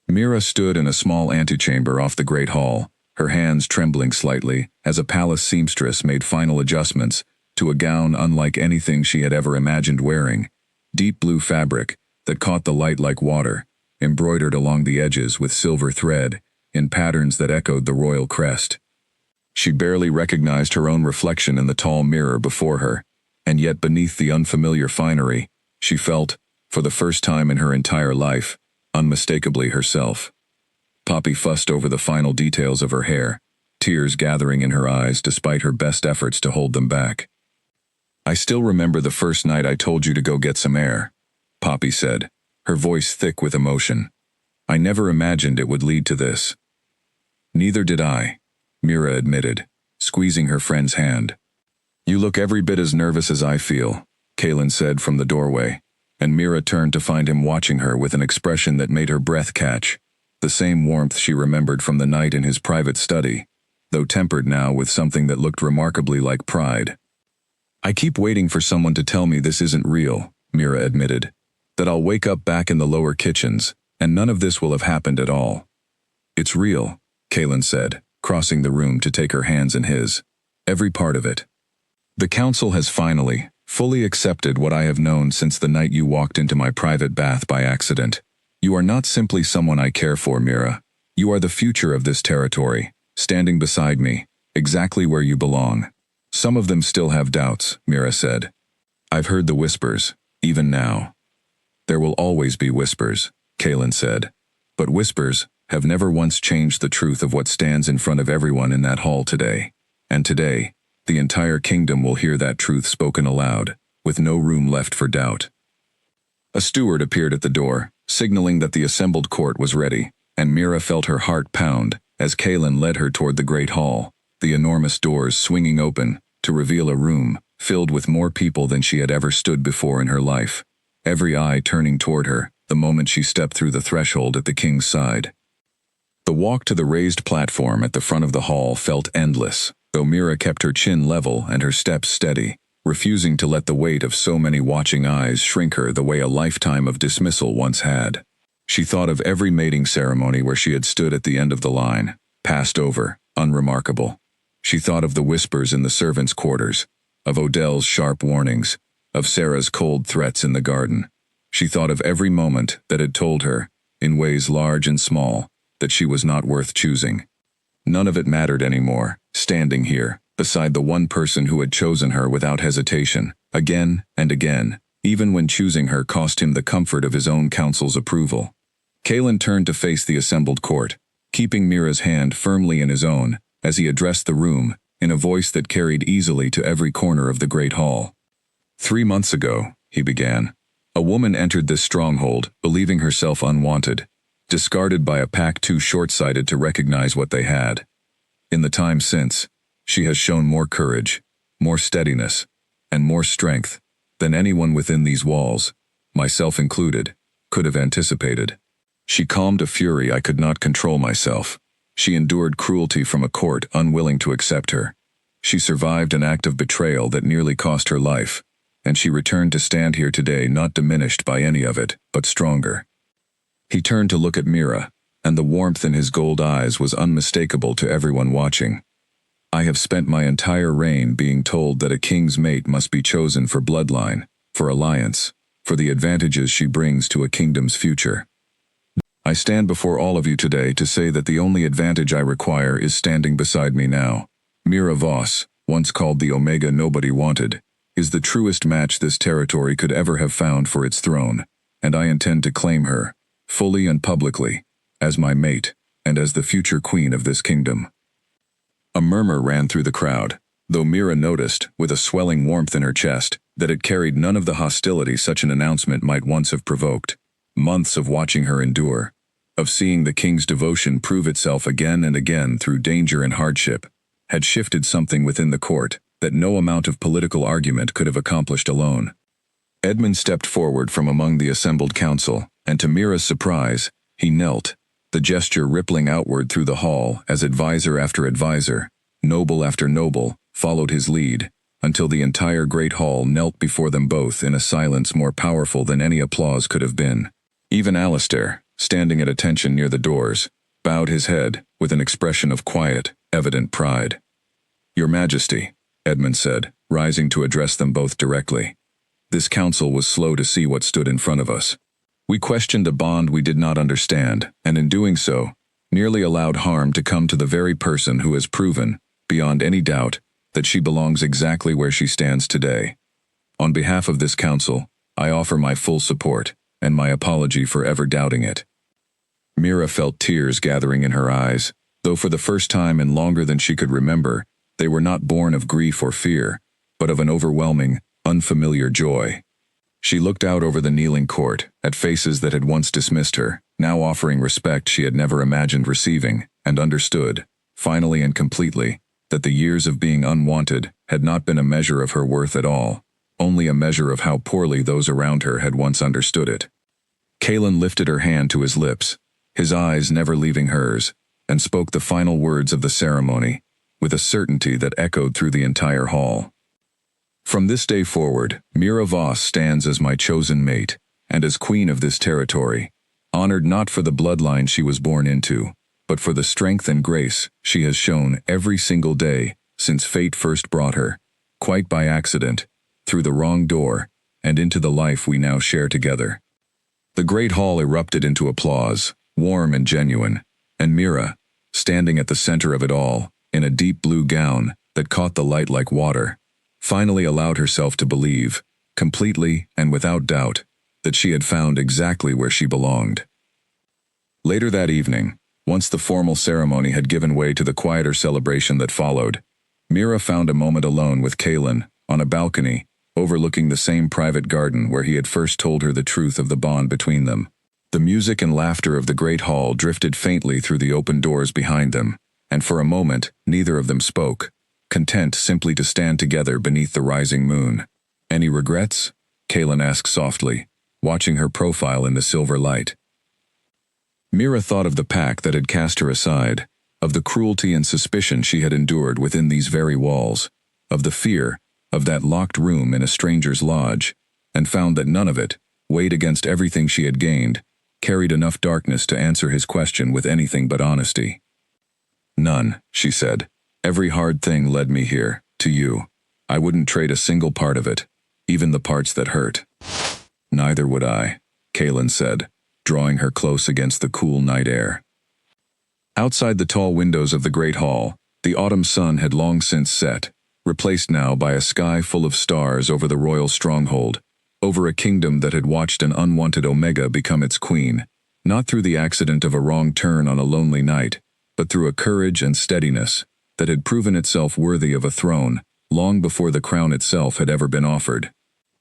Mira stood in a small antechamber off the great hall, her hands trembling slightly as a palace seamstress made final adjustments to a gown unlike anything she had ever imagined wearing, deep blue fabric that caught the light like water, embroidered along the edges with silver thread in patterns that echoed the royal crest. She barely recognized her own reflection in the tall mirror before her, and yet beneath the unfamiliar finery, she felt, for the first time in her entire life, unmistakably herself. Poppy fussed over the final details of her hair, tears gathering in her eyes despite her best efforts to hold them back. "I still remember the first night I told you to go get some air," Poppy said, her voice thick with emotion. "I never imagined it would lead to this." "Neither did I," Mira admitted, squeezing her friend's hand. "You look every bit as nervous as I feel," Kaelin said from the doorway, and Mira turned to find him watching her with an expression that made her breath catch, the same warmth she remembered from the night in his private study, though tempered now with something that looked remarkably like pride. "I keep waiting for someone to tell me this isn't real," Mira admitted, "that I'll wake up back in the lower kitchens, and none of this will have happened at all." "It's real," Kaelin said, crossing the room to take her hands in his. "Every part of it. The council has finally, fully accepted what I have known since the night you walked into my private bath by accident. You are not simply someone I care for, Mira. You are the future of this territory, standing beside me, exactly where you belong." "Some of them still have doubts," Mira said. "I've heard the whispers, even now." "There will always be whispers," Kaelin said. "But whispers have never once changed the truth of what stands in front of everyone in that hall today. And today, the entire kingdom will hear that truth spoken aloud, with no room left for doubt." A steward appeared at the door, signaling that the assembled court was ready, and Mira felt her heart pound as Kaelin led her toward the great hall, the enormous doors swinging open to reveal a room filled with more people than she had ever stood before in her life, every eye turning toward her the moment she stepped through the threshold at the king's side. The walk to the raised platform at the front of the hall felt endless, though Mira kept her chin level and her steps steady, refusing to let the weight of so many watching eyes shrink her the way a lifetime of dismissal once had. She thought of every mating ceremony where she had stood at the end of the line, passed over, unremarkable. She thought of the whispers in the servants' quarters, of Odell's sharp warnings, of Sarah's cold threats in the garden. She thought of every moment that had told her, in ways large and small, that she was not worth choosing. None of it mattered anymore, standing here, beside the one person who had chosen her without hesitation, again and again, even when choosing her cost him the comfort of his own council's approval. Kaelin turned to face the assembled court, keeping Mira's hand firmly in his own, as he addressed the room, in a voice that carried easily to every corner of the great hall. 3 months ago, he began, A woman entered this stronghold, believing herself unwanted, discarded by a pack too short-sighted to recognize what they had. In the time since, she has shown more courage, more steadiness, and more strength than anyone within these walls, myself included, could have anticipated. She calmed a fury I could not control myself. She endured cruelty from a court unwilling to accept her. She survived an act of betrayal that nearly cost her life, and she returned to stand here today not diminished by any of it, but stronger. He turned to look at Mira, and the warmth in his gold eyes was unmistakable to everyone watching. I have spent my entire reign being told that a king's mate must be chosen for bloodline, for alliance, for the advantages she brings to a kingdom's future. I stand before all of you today to say that the only advantage I require is standing beside me now. Mira Voss, once called the Omega nobody wanted, is the truest match this territory could ever have found for its throne, and I intend to claim her, fully and publicly, as my mate, and as the future queen of this kingdom. A murmur ran through the crowd, though Mira noticed, with a swelling warmth in her chest, that it carried none of the hostility such an announcement might once have provoked. Months of watching her endure, of seeing the king's devotion prove itself again and again through danger and hardship, had shifted something within the court that no amount of political argument could have accomplished alone. Edmund stepped forward from among the assembled council, and to Mira's surprise, he knelt, the gesture rippling outward through the hall as advisor after advisor, noble after noble, followed his lead, until the entire great hall knelt before them both in a silence more powerful than any applause could have been. Even Alistair, standing at attention near the doors, bowed his head with an expression of quiet, evident pride. "Your Majesty," Edmund said, rising to address them both directly. "This council was slow to see what stood in front of us. We questioned a bond we did not understand, and in doing so, nearly allowed harm to come to the very person who has proven, beyond any doubt, that she belongs exactly where she stands today. On behalf of this council, I offer my full support, and my apology for ever doubting it." Mira felt tears gathering in her eyes, though for the first time in longer than she could remember, they were not born of grief or fear, but of an overwhelming, unfamiliar joy. She looked out over the kneeling court, at faces that had once dismissed her, now offering respect she had never imagined receiving, and understood, finally and completely, that the years of being unwanted had not been a measure of her worth at all, only a measure of how poorly those around her had once understood it. Kaelin lifted her hand to his lips, his eyes never leaving hers, and spoke the final words of the ceremony, with a certainty that echoed through the entire hall. "From this day forward, Mira Voss stands as my chosen mate, and as queen of this territory, honored not for the bloodline she was born into, but for the strength and grace she has shown every single day since fate first brought her, quite by accident, through the wrong door, and into the life we now share together." The great hall erupted into applause, warm and genuine, and Mira, standing at the center of it all, in a deep blue gown that caught the light like water, finally allowed herself to believe, completely and without doubt, that she had found exactly where she belonged. Later that evening, once the formal ceremony had given way to the quieter celebration that followed, Mira found a moment alone with Kaelin, on a balcony, overlooking the same private garden where he had first told her the truth of the bond between them. The music and laughter of the great hall drifted faintly through the open doors behind them, and for a moment neither of them spoke, content simply to stand together beneath the rising moon. "Any regrets?" Kaelin asked softly, watching her profile in the silver light. Mira thought of the pack that had cast her aside, of the cruelty and suspicion she had endured within these very walls, of the fear of that locked room in a stranger's lodge, and found that none of it, weighed against everything she had gained, carried enough darkness to answer his question with anything but honesty. "None," she said. "Every hard thing led me here, to you. I wouldn't trade a single part of it, even the parts that hurt." "Neither would I," Kaelin said, drawing her close against the cool night air. Outside the tall windows of the great hall, the autumn sun had long since set, replaced now by a sky full of stars over the royal stronghold, over a kingdom that had watched an unwanted Omega become its queen, not through the accident of a wrong turn on a lonely night, but through a courage and steadiness that had proven itself worthy of a throne long before the crown itself had ever been offered.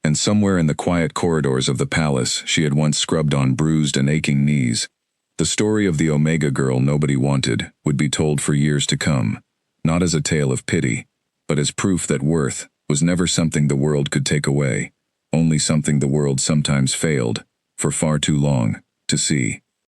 And somewhere in the quiet corridors of the palace, she had once scrubbed on bruised and aching knees. The story of the Omega girl nobody wanted would be told for years to come, not as a tale of pity, but as proof that worth was never something the world could take away, only something the world sometimes failed, for far too long, to see.